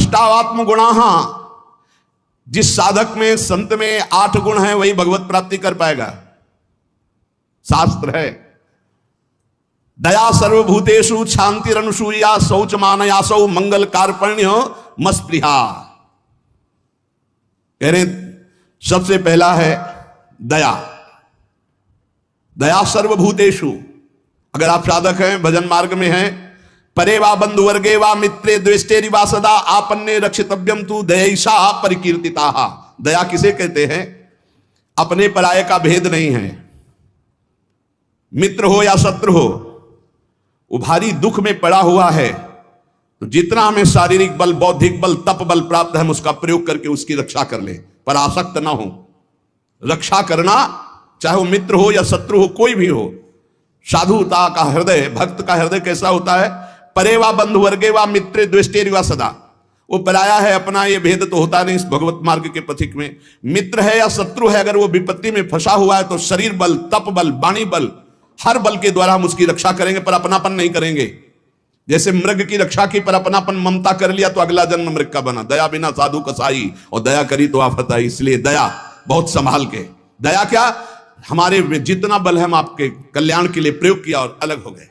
अष्टावात्म गुणा, जिस साधक में संत में 8 गुण हैं वही भगवत प्राप्ति कर पाएगा। शास्त्र है, दया सर्वभूतेषु शांतिरनुसूया शौच मानयासौ मंगल कार्पण्य मस्पृहा। कह रहे सबसे पहला है दया। दया सर्वभूतेषु, अगर आप साधक हैं, भजन मार्ग में हैं, परे वा बंधु वर्गे वा मित्रे द्वेष्टेरि वा सदा आपन्ने रक्षितव्यम तु दयैषा परिकीर्तिता। दया किसे कहते हैं? अपने पराये का भेद नहीं है। मित्र हो या शत्रु हो, वो भारी दुख में पड़ा हुआ है तो जितना हमें शारीरिक बल, बौद्धिक बल, तप बल प्राप्त है, हम उसका प्रयोग करके उसकी रक्षा कर ले, पर आसक्त ना हो। रक्षा करना, चाहे वो मित्र हो या शत्रु हो, कोई भी हो। साधुता का हृदय, भक्त का हृदय कैसा होता है? परे वा बंधु वर्गे वा मित्रे द्वेष्टेरि वा सदा। वो पराया है, अपना ये भेद तो होता नहीं इस भगवत मार्ग के पथिक में। मित्र है या शत्रु है, अगर वो विपत्ति में फंसा हुआ है तो शरीर बल, तप बल, वाणी बल, हर बल के द्वारा हम उसकी रक्षा करेंगे, पर अपनापन नहीं करेंगे। जैसे मृग की रक्षा की पर अपनापन ममता कर लिया तो अगला जन्म मृग का बना। दया बिना साधु कसाई, और दया करी तो आफत आई। इसलिए दया बहुत संभाल के। दया क्या? हमारे जितना बल है हम आपके कल्याण के लिए प्रयोग किया और अलग हो गए,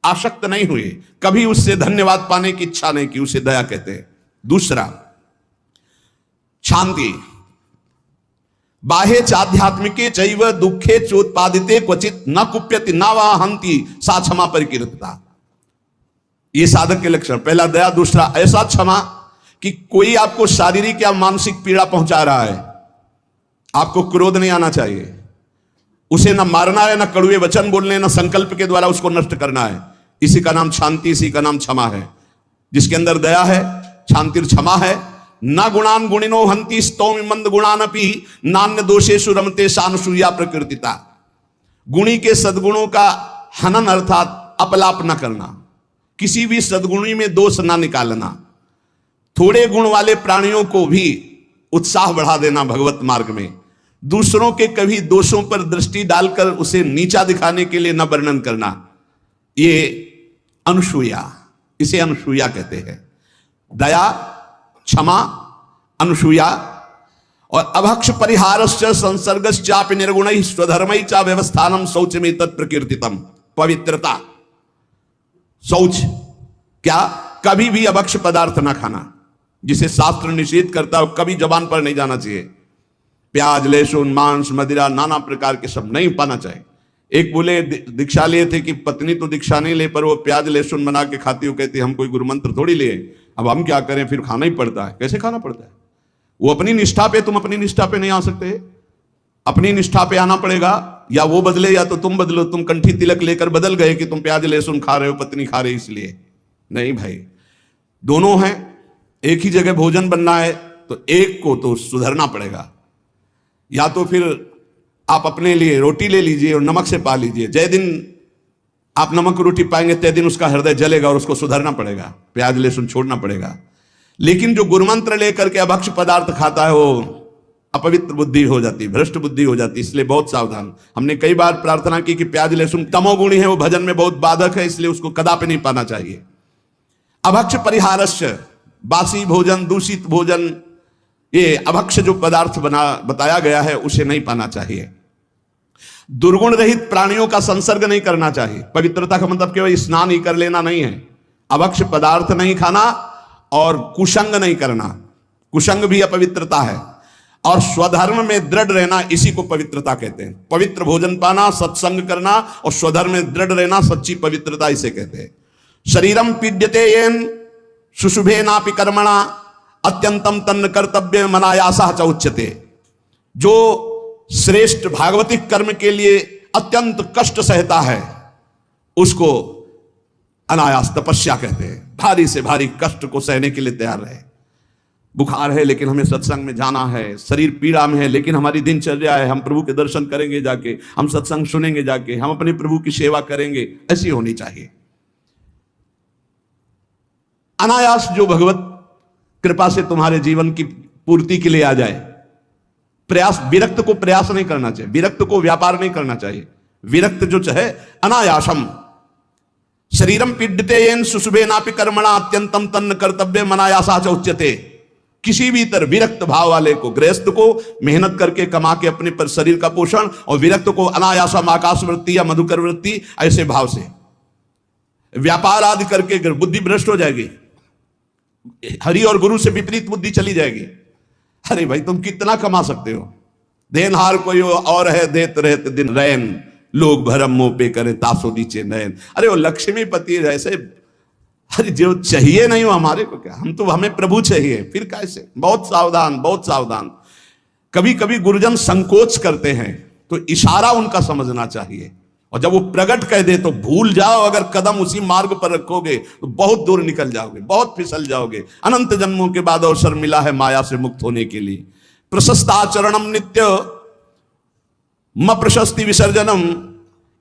आसक्त नहीं हुए, कभी उससे धन्यवाद पाने की इच्छा नहीं की, उसे दया कहते हैं। दूसरा शांति। बाह्य चाध्यात्मिके चैव दुखे चोत्पादिते क्वचित न कुप्यति न वा हंति सा क्षमा परिकीर्तिता। ये साधक के लक्षण। पहला दया, दूसरा ऐसा क्षमा कि कोई आपको शारीरिक या मानसिक पीड़ा पहुंचा रहा है, आपको क्रोध नहीं आना चाहिए। उसे न मारना है, न कड़ुए वचन बोलने, न संकल्प के द्वारा उसको नष्ट करना है। इसी का नाम शांति, इसी का नाम क्षमा है। जिसके अंदर दया है, शांति क्षमा है। न गुणान गुणिनो हंति स्तौमि मंद गुणानपि नान्य दोषेषु रमते सानुसूया प्रकृतिता। गुणी के सद्गुणों का हनन अर्थात अपलाप न करना, किसी भी सद्गुणी में दोष ना निकालना, थोड़े गुण वाले प्राणियों को भी उत्साह बढ़ा देना भगवत मार्ग में, दूसरों के कभी दोषों पर दृष्टि डालकर उसे नीचा दिखाने के लिए न वर्णन करना, ये अनुसूया, इसे अनुसूया कहते हैं। दया, क्षमा, अनुसूया। और अभक्ष परिहारश्च संसर्गश्चापि निर्गुणैः स्वधर्मैः च व्यवस्थानम शौचमे तत्प्रकीर्तितम। पवित्रता, शौच क्या? कभी भी अभक्ष पदार्थ ना खाना, जिसे शास्त्र निषेध करता हो, कभी जबान पर नहीं जाना चाहिए। प्याज, लहसुन, मांस, मदिरा, नाना प्रकार के सब नहीं पाना चाहिए। एक बोले दीक्षा लिए थे कि पत्नी तो दीक्षा नहीं ले, पर वो प्याज लहसुन बना के खाती हो, कहती हम कोई गुरु मंत्र थोड़ी लिए, अब हम क्या करें, फिर खाना ही पड़ता है। कैसे खाना पड़ता है? वो अपनी निष्ठा पे, तुम अपनी निष्ठा पे नहीं आ सकते। अपनी निष्ठा पे आना पड़ेगा, या वो बदले या तो तुम बदलो। तुम कंठी तिलक लेकर बदल गए कि तुम प्याज लहसुन खा रहे हो, पत्नी खा रही इसलिए नहीं भाई। दोनों हैं, एक ही जगह भोजन बनना है तो एक को तो सुधरना पड़ेगा। या तो फिर आप अपने लिए रोटी ले लीजिए और नमक से पा लीजिए। जय दिन आप नमक रोटी पाएंगे तय दिन उसका हृदय जलेगा और उसको सुधरना पड़ेगा, प्याज लहसुन छोड़ना पड़ेगा। लेकिन जो गुरुमंत्र लेकर के अभक्ष पदार्थ खाता है वो अपवित्र बुद्धि हो जाती, भ्रष्ट बुद्धि हो जाती। इसलिए बहुत सावधान। हमने कई बार प्रार्थना की कि प्याज लहसुन तमोगुणी है, वो भजन में बहुत बाधक है, इसलिए उसको कदापि नहीं पाना चाहिए। अभक्ष परिहारस्य, बासी भोजन, दूषित भोजन, ये अभक्ष जो पदार्थ बताया गया है उसे नहीं पाना चाहिए। दुर्गुण रहित प्राणियों का संसर्ग नहीं करना चाहिए। पवित्रता का मतलब केवल स्नान ही कर लेना नहीं है। अभक्ष पदार्थ नहीं खाना और कुसंग नहीं करना, कुसंग भी अपवित्रता है। और स्वधर्म में दृढ़ रहना, इसी को पवित्रता कहते हैं। पवित्र भोजन पाना, सत्संग करना और स्वधर्म में दृढ़ रहना, सच्ची पवित्रता इसे कहते हैं। शरीरम पीड्यते येन शुशुभे नापि कर्मणा अत्यंतम तन्न कर्तव्य मनायासा च उच्यते। जो श्रेष्ठ भागवतिक कर्म के लिए अत्यंत कष्ट सहता है उसको अनायास तपस्या कहते हैं। भारी से भारी कष्ट को सहने के लिए तैयार रहे। बुखार है लेकिन हमें सत्संग में जाना है, शरीर पीड़ा में है लेकिन हमारी दिनचर्या है, हम प्रभु के दर्शन करेंगे जाके, हम सत्संग सुनेंगे जाके, हम अपने प्रभु की सेवा करेंगे, ऐसी होनी चाहिए। अनायास जो भगवत कृपा से तुम्हारे जीवन की पूर्ति के लिए आ जाए। प्रयास, विरक्त को प्रयास नहीं करना चाहिए, विरक्त को व्यापार नहीं करना चाहिए। विरक्त जो चाहे अनायासम शरीरम पीड्यते येन सुशुभे नापि कर्मणा अत्यंतम तन्न कर्तव्य मनायासा च उच्यते। किसी भी तरह विरक्त भाव वाले को, गृहस्थ को मेहनत करके कमा के अपने पर शरीर का पोषण, और विरक्त को अनायासम आकाश वृत्ति या मधुकर वृत्ति, ऐसे भाव से व्यापार आदि करके बुद्धि भ्रष्ट हो जाएगी, हरि और गुरु से विपरीत बुद्धि चली जाएगी। अरे भाई तुम कितना कमा सकते हो, देनहार कोई और है देत रहते दिन रैन, लोग भरम मुंह पे करें तासो नीचे नयन। अरे वो लक्ष्मीपति जैसे, अरे जो चाहिए नहीं हो हमारे को क्या, हम तो हमें प्रभु चाहिए, फिर कैसे। बहुत सावधान, बहुत सावधान। कभी कभी गुरुजन संकोच करते हैं तो इशारा उनका समझना चाहिए, और जब वो प्रकट कह दे तो भूल जाओ। अगर कदम उसी मार्ग पर रखोगे तो बहुत दूर निकल जाओगे, बहुत फिसल जाओगे। अनंत जन्मों के बाद अवसर मिला है माया से मुक्त होने के लिए। प्रशस्ताचरणम नित्य म प्रशस्ति विसर्जनम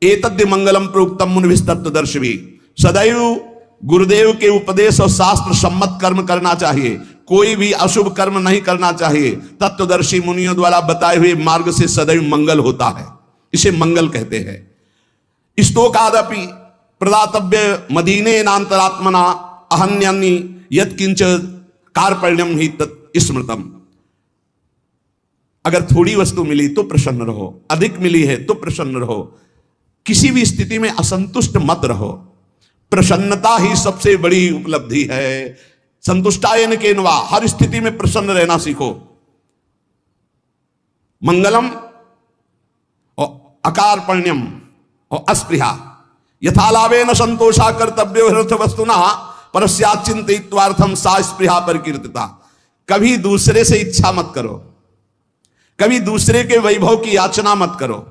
एतद्य मंगलम प्रोक्तम मुनिस्तत्वदर्शिभी। सदैव गुरुदेव के उपदेश और शास्त्र सम्मत कर्म करना चाहिए, कोई भी अशुभ कर्म नहीं करना चाहिए। तत्वदर्शी मुनियों द्वारा बताए हुए मार्ग से सदैव मंगल होता है, इसे मंगल कहते हैं। स्तोकादपि प्रदातव्य मदीने नान्तरात्मना अहन्यानि यत्किंच कार्पण्यम ही तत् स्मृतम। अगर थोड़ी वस्तु मिली तो प्रसन्न रहो, अधिक मिली है तो प्रसन्न रहो, किसी भी स्थिति में असंतुष्ट मत रहो। प्रसन्नता ही सबसे बड़ी उपलब्धि है। संतुष्टायन केनवा, हर स्थिति में प्रसन्न रहना सीखो। मंगलम और अकारपण्यम और अस्पृहा यथालाभे न संतोषा कर्तव्यो हृथ वस्तुना परस्याचिंतित्वार्थम सा स्पृहा परिकीर्तिता। कभी दूसरे से इच्छा मत करो, कभी दूसरे के वैभव की याचना मत करो।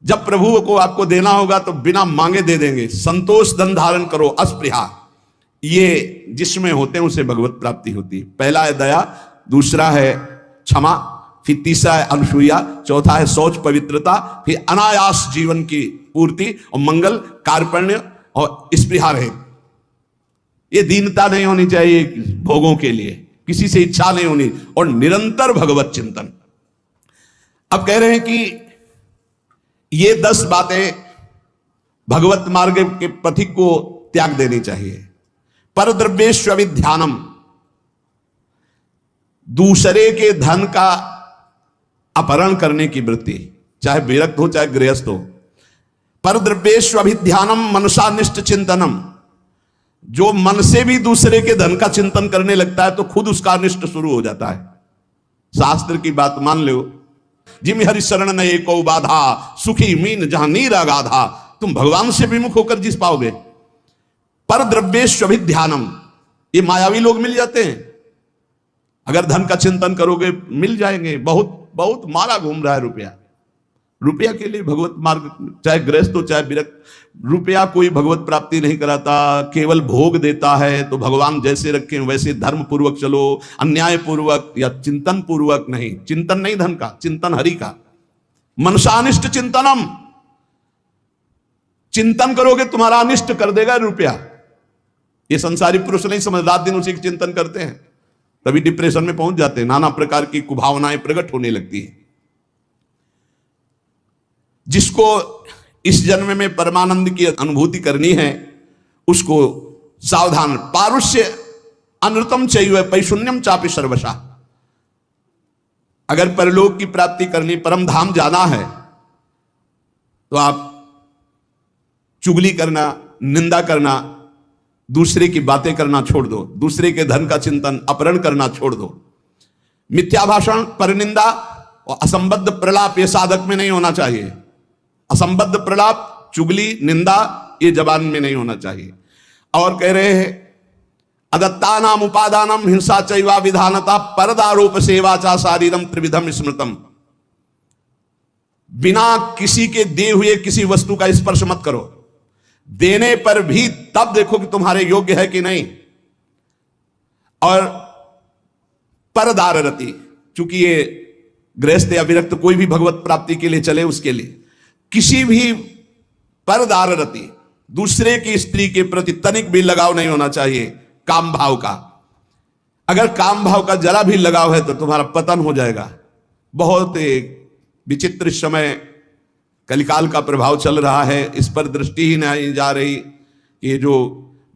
जब प्रभु को आपको देना होगा तो बिना मांगे दे देंगे। संतोष धन धारण करो, अस्पृहा, ये जिसमें होते हैं उसे भगवत प्राप्ति होती है। पहला है दया, दूसरा है क्षमा, फिर तीसरा है अनुसूया, चौथा है शौच पवित्रता, फिर अनायास जीवन की पूर्ति, और मंगल कार्पण्य और स्पृहा रहे। ये दीनता नहीं होनी चाहिए भोगों के लिए, किसी से इच्छा नहीं होनी, और निरंतर भगवत चिंतन। अब कह रहे हैं कि ये 10 बातें भगवत मार्ग के पथिक को त्याग देनी चाहिए। पर द्रव्येष्वभिध्यानम, दूसरे के धन का अपहरण करने की वृत्ति, चाहे विरक्त हो चाहे गृहस्थ हो। पर द्रव्येष्वभिध्यानम मनसानिष्ट चिंतनम, जो मन से भी दूसरे के धन का चिंतन करने लगता है तो खुद उसका अनिष्ट शुरू हो जाता है। शास्त्र की बात मान लो, जिम हरि शरण न एको बाधा, सुखी मीन जहां नीर अगाधा। तुम भगवान से विमुख होकर जिस पाओगे। पर द्रव्येष्वभिध्यानम, ये मायावी लोग मिल जाते हैं। अगर धन का चिंतन करोगे मिल जाएंगे। बहुत बहुत मारा घूम रहा है रुपया, रुपया के लिए भगवत मार्ग, चाहे गृहस्थ हो चाहे विरक्त। रुपया कोई भगवत प्राप्ति नहीं कराता, केवल भोग देता है। तो भगवान जैसे रखें वैसे धर्म पूर्वक चलो, अन्याय पूर्वक या चिंतन पूर्वक नहीं। चिंतन नहीं धन का, चिंतन हरि का। मनसानिष्ट चिंतनम, चिंतन करोगे तुम्हारा अनिष्ट कर देगा रुपया। ये संसारी पुरुष नहीं समझ, रात दिन उसी के चिंतन करते हैं, तभी डिप्रेशन में पहुंच जाते हैं। नाना प्रकार की कुभावनाएं प्रकट होने लगती है। जिसको इस जन्म में परमानंद की अनुभूति करनी है उसको सावधान। पारुष्य अनृतम चैव पैशून्यम चापि सर्वशा। अगर परलोक की प्राप्ति करनी, परम धाम जाना है, तो आप चुगली करना, निंदा करना, दूसरे की बातें करना छोड़ दो। दूसरे के धन का चिंतन, अपहरण करना छोड़ दो। मिथ्या भाषण, परनिंदा और असंबद्ध प्रलाप ये साधक में नहीं होना चाहिए। असंबद्ध प्रलाप, चुगली, निंदा ये जबान में नहीं होना चाहिए। और कह रहे हैं अदत्ता नाम उपादानम हिंसा चैवा विधानता परदारोप सेवा चा शारीरम त्रिविधम स्मृतम। बिना किसी के दिए हुए किसी वस्तु का स्पर्श मत करो। देने पर भी तब देखो कि तुम्हारे योग्य है कि नहीं। और परदार रति, चूंकि ये गृहस्थ या विरक्त कोई भी भगवत प्राप्ति के लिए चले, उसके लिए किसी भी परदार रति, दूसरे की स्त्री के प्रति तनिक भी लगाव नहीं होना चाहिए काम भाव का। अगर काम भाव का जरा भी लगाव है तो तुम्हारा पतन हो जाएगा। बहुत एक विचित्र समय कलिकाल का प्रभाव चल रहा है, इस पर दृष्टि ही नहीं जा रही। ये जो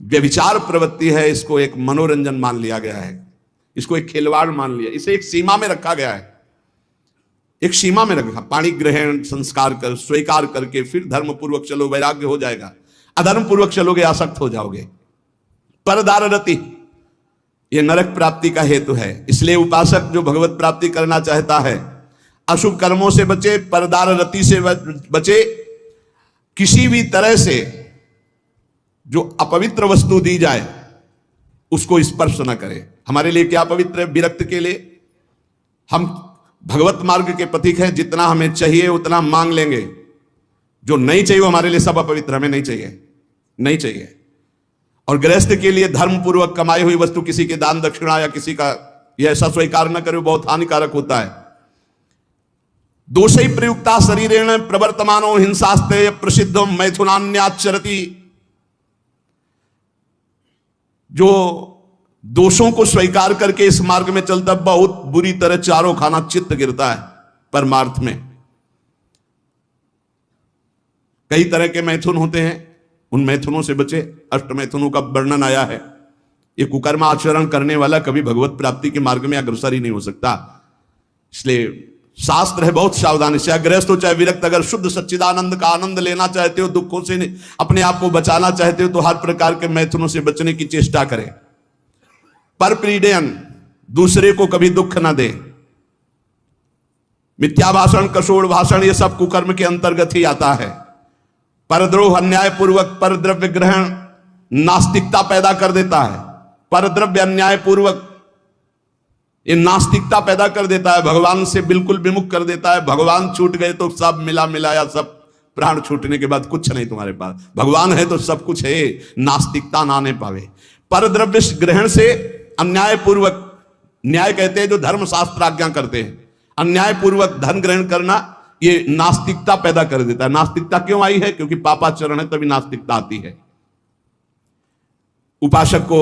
व्यभिचार प्रवृत्ति है इसको एक मनोरंजन मान लिया गया है, इसको एक खिलवाड़ मान लिया, इसे एक सीमा में रखा गया है, एक सीमा में रखा। पाणी ग्रहण संस्कार कर स्वीकार करके फिर धर्म पूर्वक चलो, वैराग्य हो जाएगा। अधर्म पूर्वक चलोगे आसक्त हो जाओगे। परदार रति ये नरक प्राप्ति का हेतु है। इसलिए उपासक जो भगवत प्राप्ति करना चाहता है अशुभ कर्मों से बचे, परदार रति से बचे, किसी भी तरह से जो अपवित्र वस्तु दी जाए उसको स्पर्श न करे। हमारे लिए क्या पवित्र है? विरक्त के लिए हम भगवत मार्ग के पथिक हैं, जितना हमें चाहिए उतना मांग लेंगे, जो नहीं चाहिए वो हमारे लिए सब अपवित्र, हमें नहीं चाहिए, नहीं चाहिए। और गृहस्थ के लिए धर्म पूर्वक कमाई हुई वस्तु किसी के दान दक्षिणा या किसी का यह ऐसा स्वीकार न करे, बहुत हानिकारक होता है। दोषै प्रयुक्ता शरीरेण प्रवर्तमानो हिंसास्ते प्रसिद्धो मैथुनान्याचरति। जो दोषों को स्वीकार करके इस मार्ग में चलता बहुत बुरी तरह चारों खाना चित्त गिरता है परमार्थ में। कई तरह के मैथुन होते हैं, उन मैथुनों से बचे। अष्ट मैथुनों का वर्णन आया है। ये कुकर्म आचरण करने वाला कभी भगवत प्राप्ति के मार्ग में अग्रसर ही नहीं हो सकता। इसलिए शास्त्र है बहुत सावधानी से। गृहस्थ हो चाहे विरक्त, अगर शुद्ध सच्चिदानंद का आनंद लेना चाहते हो, दुखों से अपने आप को बचाना चाहते हो, तो हर प्रकार के मैथुनों से बचने की चेष्टा करें। पर प्रीडयन दूसरे को कभी दुख ना दे। मिथ्या भाषण, कशोर भाषण, ये सब कुकर्म के अंतर्गत ही आता है। परद्रोह, अन्यायपूर्वक परद्रव्य ग्रहण नास्तिकता पैदा कर देता है। परद्रव्य अन्यायपूर्वक ये नास्तिकता पैदा कर देता है, भगवान से बिल्कुल विमुख कर देता है। भगवान छूट गए तो सब मिला मिलाया सब, प्राण छूटने के बाद कुछ नहीं तुम्हारे पास। भगवान है तो सब कुछ है, नास्तिकता ना आने पावे। परद्रव्य ग्रहण से अन्यायपूर्वक, न्याय कहते हैं जो धर्म शास्त्र आज्ञा करते हैं, अन्यायपूर्वक धन ग्रहण करना ये नास्तिकता पैदा कर देता है। नास्तिकता क्यों आई है? क्योंकि पापाचरण है, तभी नास्तिकता आती है। उपासक को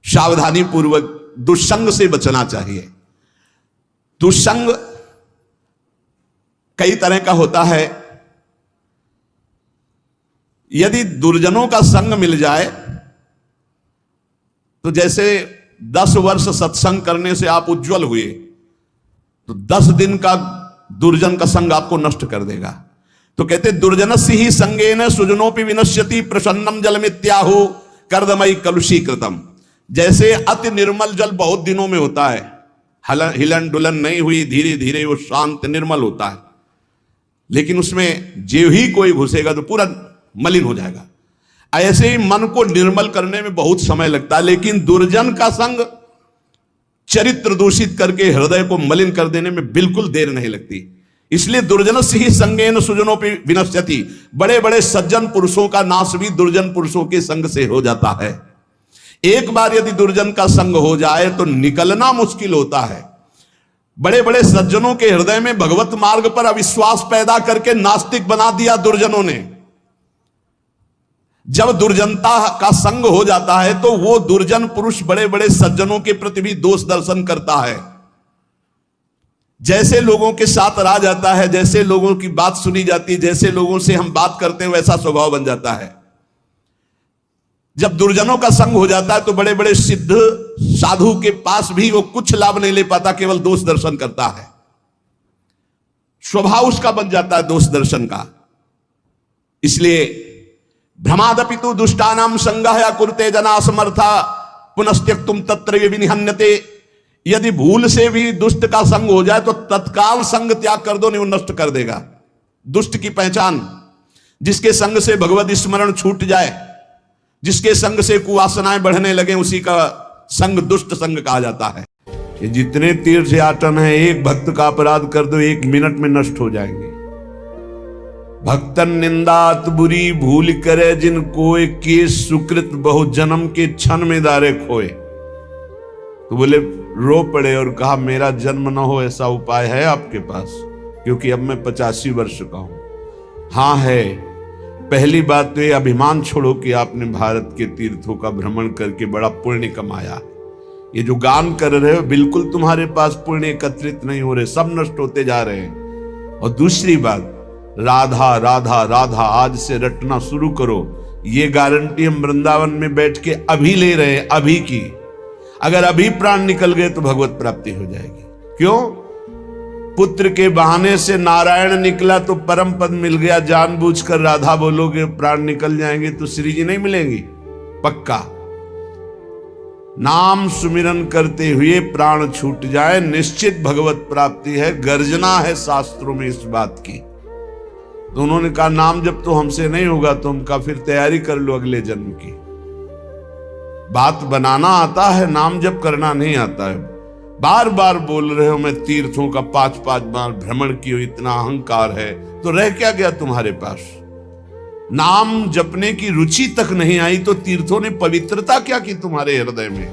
सावधानी पूर्वक दुष्संग से बचना चाहिए। दुष्संग कई तरह का होता है। यदि दुर्जनों का संग मिल जाए तो जैसे 10 वर्ष सत्संग करने से आप उज्जवल हुए, तो 10 दिन का दुर्जन का संग आपको नष्ट कर देगा। तो कहते दुर्जनस्य ही संगेन सुजनोपि विनश्यति प्रसन्नम जलमित्याहु कर्दमयी कलुषीकृतम। जैसे अति निर्मल जल बहुत दिनों में होता है, हिलन डुलन नहीं हुई, धीरे धीरे वो शांत निर्मल होता है, लेकिन उसमें जो ही कोई घुसेगा तो पूरा मलिन हो जाएगा। ऐसे ही मन को निर्मल करने में बहुत समय लगता है, लेकिन दुर्जन का संग चरित्र दूषित करके हृदय को मलिन कर देने में बिल्कुल देर नहीं लगती। इसलिए दुर्जनस्य ही संगेन सुजनोपि विनश्यति। बड़े बड़े सज्जन पुरुषों का नाश भी दुर्जन पुरुषों के संग से हो जाता है। एक बार यदि दुर्जन का संग हो जाए तो निकलना मुश्किल होता है। बड़े बड़े सज्जनों के हृदय में भगवत मार्ग पर अविश्वास पैदा करके नास्तिक बना दिया दुर्जनों ने। जब दुर्जनता का संग हो जाता है तो वो दुर्जन पुरुष बड़े बड़े सज्जनों के प्रति भी दोष दर्शन करता है। जैसे लोगों के साथ रह जाता है, जैसे लोगों की बात सुनी जाती है, जैसे लोगों से हम बात करते हैं, वैसा स्वभाव बन जाता है। जब दुर्जनों का संग हो जाता है तो बड़े बड़े सिद्ध साधु के पास भी वो कुछ लाभ नहीं ले पाता, केवल दोष दर्शन करता है। स्वभाव उसका बन जाता है दोष दर्शन का। इसलिए भ्रमादपि तु दुष्टानाम संगः कुरुते जना समर्था पुनस्त्यक्तुम तत्र विनिहन्यते। यदि भूल से भी दुष्ट का संग हो जाए तो तत्काल संग त्याग कर दो, नहीं वो नष्ट कर देगा। दुष्ट की पहचान, जिसके संग से भगवत स्मरण छूट जाए, जिसके संग से कुवासनाएं बढ़ने लगे, उसी का संग दुष्ट संग कहा जाता है। ये जितने तीर्थ यातन है, एक भक्त का अपराध कर दो 1 मिनट में नष्ट हो जाएंगे। भक्तन निंदात बुरी भूल करे जिन कोय के सुकृत बहु जन्म के क्षण में दारे खोए। तो बोले रो पड़े और कहा मेरा जन्म न हो ऐसा उपाय है आपके पास? क्योंकि अब मैं 85 वर्ष का हूं। हाँ है। पहली बात तो ये अभिमान छोड़ो कि आपने भारत के तीर्थों का भ्रमण करके बड़ा पुण्य कमाया। ये जो गान कर रहे हो बिल्कुल तुम्हारे पास पुण्य एकत्रित नहीं हो रहे, सब नष्ट होते जा रहे हैं। और दूसरी बात, राधा राधा राधा आज से रटना शुरू करो। ये गारंटी हम वृंदावन में बैठ के अभी ले रहे हैं, अभी की। अगर अभी प्राण निकल गए तो भगवत प्राप्ति हो जाएगी। क्यों? पुत्र के बहाने से नारायण निकला तो परम पद मिल गया, जानबूझकर राधा बोलोगे प्राण निकल जाएंगे तो श्री जी नहीं मिलेंगी, पक्का। नाम सुमिरन करते हुए प्राण छूट जाए, निश्चित भगवत प्राप्ति है, गर्जना है शास्त्रों में इस बात की। तो उन्होंने कहा नाम जब तो हमसे नहीं होगा तो हम कहा फिर तैयारी कर लो अगले जन्म की। बात बनाना आता है, नाम जब करना नहीं आता है। बार बार बोल रहे हो मैं तीर्थों का 5-5 बार भ्रमण किया, इतना अहंकार है तो रह क्या गया तुम्हारे पास? नाम जपने की रुचि तक नहीं आई तो तीर्थों ने पवित्रता क्या की तुम्हारे हृदय में?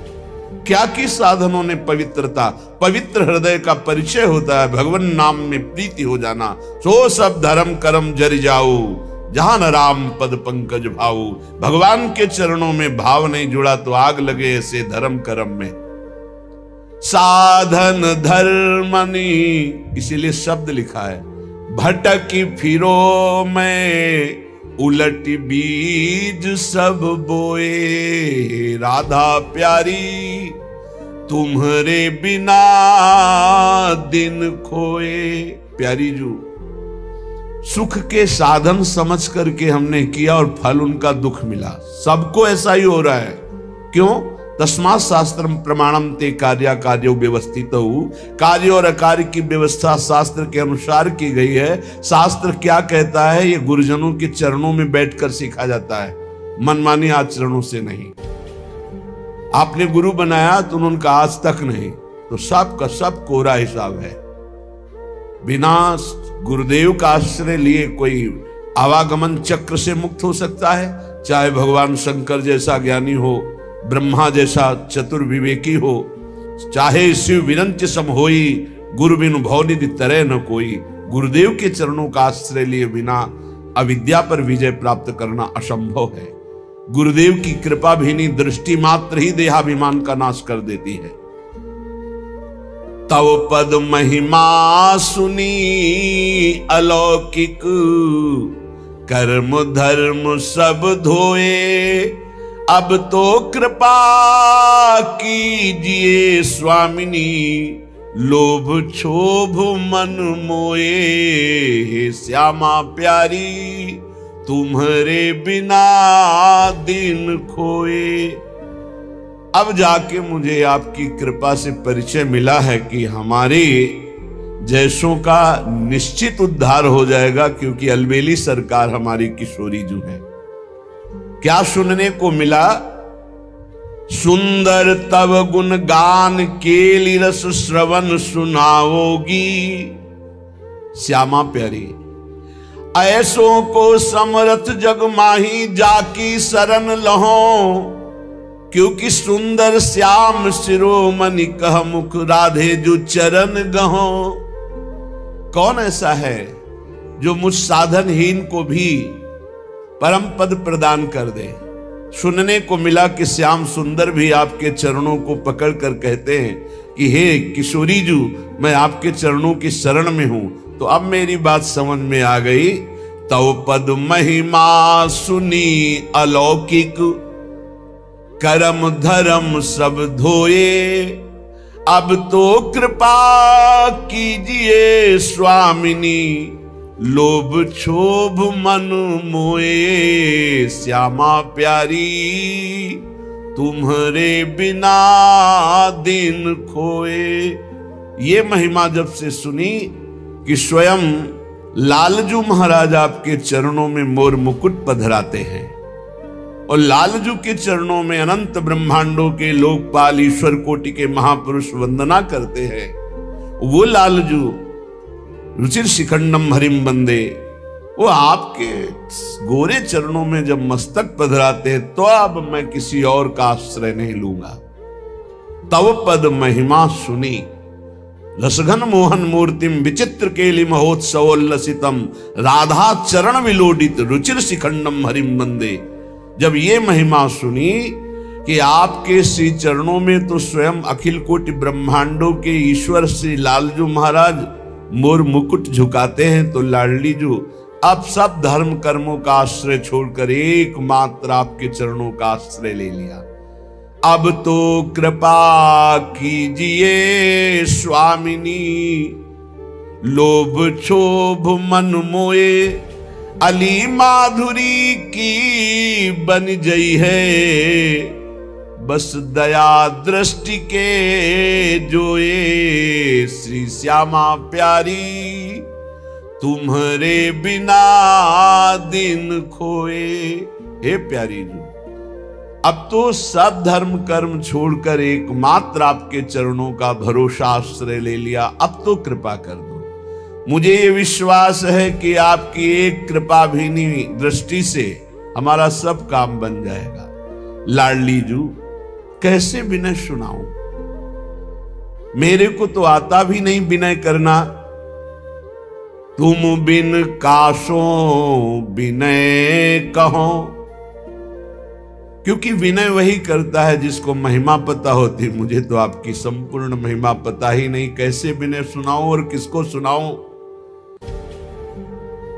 क्या की साधनों ने पवित्रता? पवित्र हृदय का परिचय होता है भगवान नाम में प्रीति हो जाना। सो सब धर्म कर्म जरि जाऊ, जहां न राम पद पंकज भाऊ। भगवान के चरणों में भाव नहीं जुड़ा तो आग लगे ऐसे धर्म कर्म में। साधन धर्मनी, इसीलिए शब्द लिखा है, भटकी फिरो मैं उलट बीज सब बोए। राधा प्यारी तुम्हारे बिना दिन खोए। प्यारी जू, सुख के साधन समझ करके हमने किया और फल उनका दुख मिला। सबको ऐसा ही हो रहा है। क्यों? तस्मात् शास्त्रम प्रमाणम ते कार्या कार्यो व्यवस्थित। कार्य और अकार्य की व्यवस्था शास्त्र के अनुसार की गई है। शास्त्र क्या कहता है ये गुरुजनों के चरणों में बैठकर सीखा जाता है, मनमानी आचरणों से नहीं। आपने गुरु बनाया तो उन्होंने कहा आज तक नहीं, तो सब का सब कोरा हिसाब है। बिना गुरुदेव का आश्रय लिए कोई आवागमन चक्र से मुक्त हो सकता है? चाहे भगवान शंकर जैसा ज्ञानी हो, ब्रह्मा जैसा चतुर्विवेकी हो, चाहे शिव विरंच सम होई, गुरु बिनु भवनिधि तरह न कोई। गुरुदेव के चरणों का आश्रय लिए बिना अविद्या पर विजय प्राप्त करना असंभव है। गुरुदेव की कृपा भीनी दृष्टि मात्र ही देहाभिमान का नाश कर देती है। तव पद महिमा सुनी अलौकिक, कर्म धर्म सब धोए। अब तो कृपा कीजिए स्वामिनी, लोभ क्षोभ मन मोए। श्यामा प्यारी तुम्हारे बिना दिन खोए। अब जाके मुझे आपकी कृपा से परिचय मिला है कि हमारे जैसों का निश्चित उद्धार हो जाएगा, क्योंकि अलबेली सरकार हमारी किशोरी जो है। क्या सुनने को मिला? सुंदर तव गुण गान केली रस श्रवण सुनाओगी। श्यामा प्यारी ऐसों को समरथ जग माही जाकी शरण लहो। क्योंकि सुंदर श्याम शिरोमणि कह मुख राधे जो चरण गहो। कौन ऐसा है जो मुझ साधनहीन को भी परम पद प्रदान कर दे? सुनने को मिला कि श्याम सुंदर भी आपके चरणों को पकड़ कर कहते हैं कि हे किशोरी जू, मैं आपके चरणों की शरण में हूं। तो अब मेरी बात समझ में आ गई। तव पद महिमा सुनी अलौकिक, कर्म धर्म सब धोए। अब तो कृपा कीजिए स्वामिनी, लोभ क्षोभ मन मोए। श्यामा प्यारी तुम्हारे बिना दिन खोए। ये महिमा जब से सुनी कि स्वयं लालजू महाराज आपके चरणों में मोर मुकुट पधराते हैं और लालजू के चरणों में अनंत ब्रह्मांडों के लोकपाल ईश्वर कोटि के महापुरुष वंदना करते हैं। वो लालजू रुचिर शिखंडम हरिम बंदे, वो आपके गोरे चरणों में जब मस्तक पधराते हैं तो अब मैं किसी और का आश्रय नहीं लूंगा। तव पद महिमा सुनी रसघन मोहन मूर्तिम विचित्र केलि महोत्सवोल्लसितम राधा चरण विलोडित रुचिर शिखंडम हरिम बंदे। जब ये महिमा सुनी कि आपके श्री चरणों में तो स्वयं अखिल कोटि ब्रह्मांडों के ईश्वर श्री लालजू महाराज मोर मुकुट झुकाते हैं, तो लाडली जो अब सब धर्म कर्मों का आश्रय छोड़कर एकमात्र आपके चरणों का आश्रय ले लिया। अब तो कृपा कीजिए स्वामिनी, लोभ क्षोभ मन मोए, अली माधुरी की बन गई है, बस दया दृष्टि के जोए, श्री श्यामा प्यारी तुम्हारे बिना दिन खोए। हे प्यारी जी, अब तो सब धर्म कर्म छोड़कर एकमात्र आपके चरणों का भरोसा आश्रय ले लिया। अब तो कृपा कर दो। मुझे ये विश्वास है कि आपकी एक कृपा भीनी दृष्टि से हमारा सब काम बन जाएगा। लाडली जू, कैसे विनय सुनाऊं? मेरे को तो आता भी नहीं विनय करना। तुम बिन काशो विनय कहो, क्योंकि विनय वही करता है जिसको महिमा पता होती। मुझे तो आपकी संपूर्ण महिमा पता ही नहीं, कैसे विनय सुनाऊं और किसको सुनाऊं।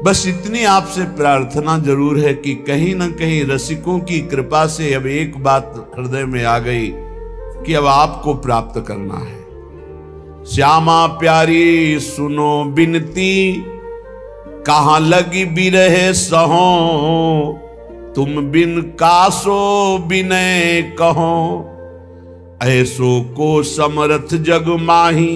बस इतनी आपसे प्रार्थना जरूर है कि कहीं ना कहीं रसिकों की कृपा से अब एक बात हृदय में आ गई कि अब आपको प्राप्त करना है। श्यामा प्यारी सुनो बिनती, कहां लगी बिरहे सहो, तुम बिन कासो बिनय कहो, ऐसो को समर्थ जग माही,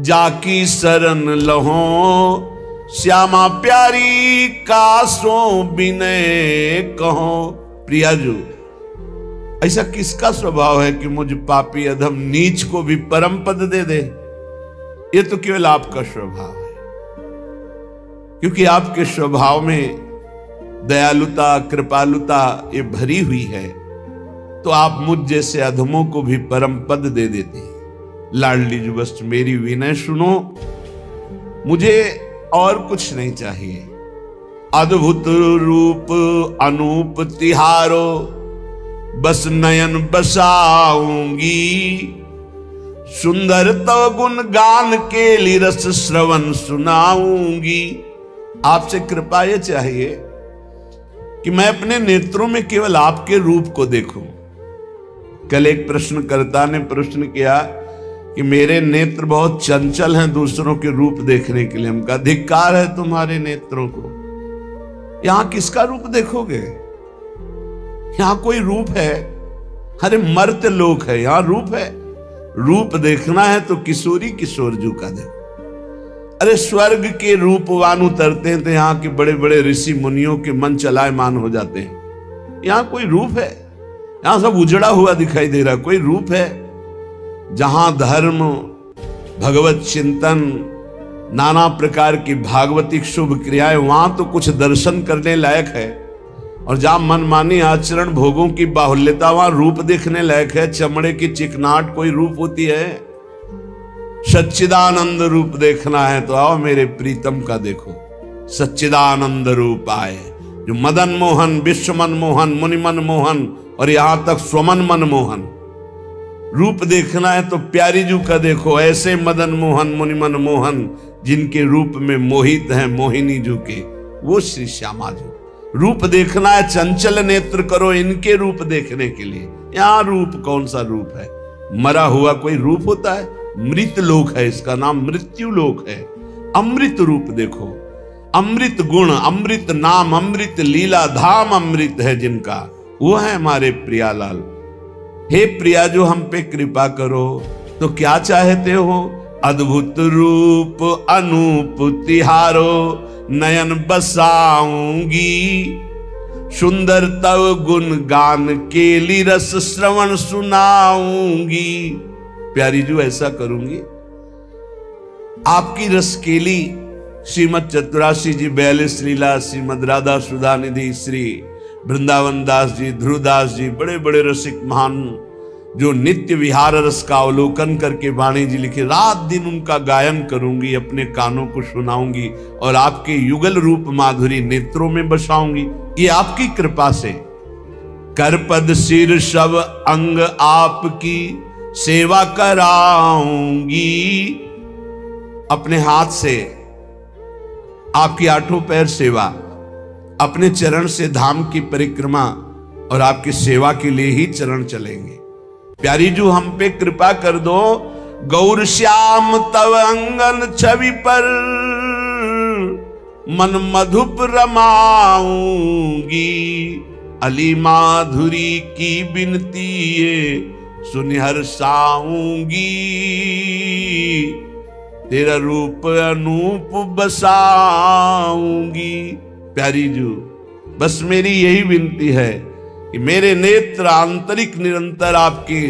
जाकी शरण लहो, श्यामा प्यारी कासो बिनय कहो। प्रियाजू, ऐसा किसका स्वभाव है कि मुझ पापी अधम नीच को भी परम पद दे दे? ये तो केवल आपका स्वभाव है, क्योंकि आपके स्वभाव में दयालुता कृपालुता ये भरी हुई है, तो आप मुझ जैसे अधमों को भी परम पद दे देते हैं। लाडली जी, बस मेरी विनय सुनो, मुझे और कुछ नहीं चाहिए। अद्भुत रूप अनूप तिहारो, बस नयन बसाऊंगी, सुंदर तो गुण गान के लिए रस श्रवण सुनाऊंगी। आपसे कृपा ये चाहिए कि मैं अपने नेत्रों में केवल आपके रूप को देखूं। कल एक प्रश्नकर्ता ने प्रश्न किया कि मेरे नेत्र बहुत चंचल हैं दूसरों के रूप देखने के लिए। हम कहा धिक्कार है तुम्हारे नेत्रों को, यहां किसका रूप देखोगे? यहां कोई रूप है? अरे मर्त्य लोक है, यहां रूप है। रूप देखना है तो किशोरी किशोर जू का देखो। अरे स्वर्ग के रूपवान उतरते हैं तो यहाँ के बड़े बड़े ऋषि मुनियों के मन चलायमान हो जाते हैं। यहाँ कोई रूप है? यहाँ सब उजड़ा हुआ दिखाई दे रहा है। कोई रूप है? जहां धर्म, भगवत चिंतन, नाना प्रकार की भागवतिक शुभ क्रियाएं, वहां तो कुछ दर्शन करने लायक है। और जहां मनमानी आचरण, भोगों की बाहुल्यता, वहां रूप देखने लायक है। चमड़े की चिकनाहट कोई रूप होती है? सच्चिदानंद रूप देखना है तो आओ मेरे प्रीतम का देखो। सच्चिदानंद रूप आए जो मदन मोहन, विश्व मन मोहन, मुनि मन मोहन और यहां तक स्वमन मन मोहन। रूप देखना है तो प्यारी जू का देखो। ऐसे मदन मोहन, मुनि मन मोहन जिनके रूप में मोहित हैं मोहिनी जू के, वो श्री श्यामा जू। रूप देखना है, चंचल नेत्र करो इनके रूप देखने के लिए। यहां रूप कौन सा रूप है? मरा हुआ कोई रूप होता है? मृत लोक है, इसका नाम मृत्यु लोक है। अमृत रूप देखो, अमृत गुण, अमृत नाम, अमृत लीला धाम अमृत है जिनका, वो है हमारे प्रियालाल। हे प्रिया, जो हम पे कृपा करो तो क्या चाहते हो? अद्भुत रूप अनूप तिहारो, नयन बसाऊंगी, सुंदर तव गुण गान केली रस श्रवण सुनाऊंगी। प्यारी जू, ऐसा करूंगी। आपकी रसकेली श्रीमद चतुराशी जी 42 लीला, श्रीमद राधा सुधा निधि, श्री वृंदावन दास जी, ध्रुवदास जी, बड़े बड़े रसिक महान जो नित्य विहार रस का अवलोकन करके वाणी जी लिखे, रात दिन उनका गायन करूंगी, अपने कानों को सुनाऊंगी और आपके युगल रूप माधुरी नेत्रों में बसाऊंगी। ये आपकी कृपा से। कर पद सिर सब अंग आपकी सेवा कराऊंगी। अपने हाथ से आपकी आठों पैर सेवा, अपने चरण से धाम की परिक्रमा और आपकी सेवा के लिए ही चरण चलेंगे। प्यारी जू हम पे कृपा कर दो, गौर श्याम तव अंगन छवि पर मन मधुप रमाऊंगी, अली माधुरी की बिनती ये सुनि हर्षाऊंगी, तेरा रूप अनूप बसाऊंगी। प्यारी जू बस मेरी यही विनती है कि मेरे नेत्र आंतरिक निरंतर आपके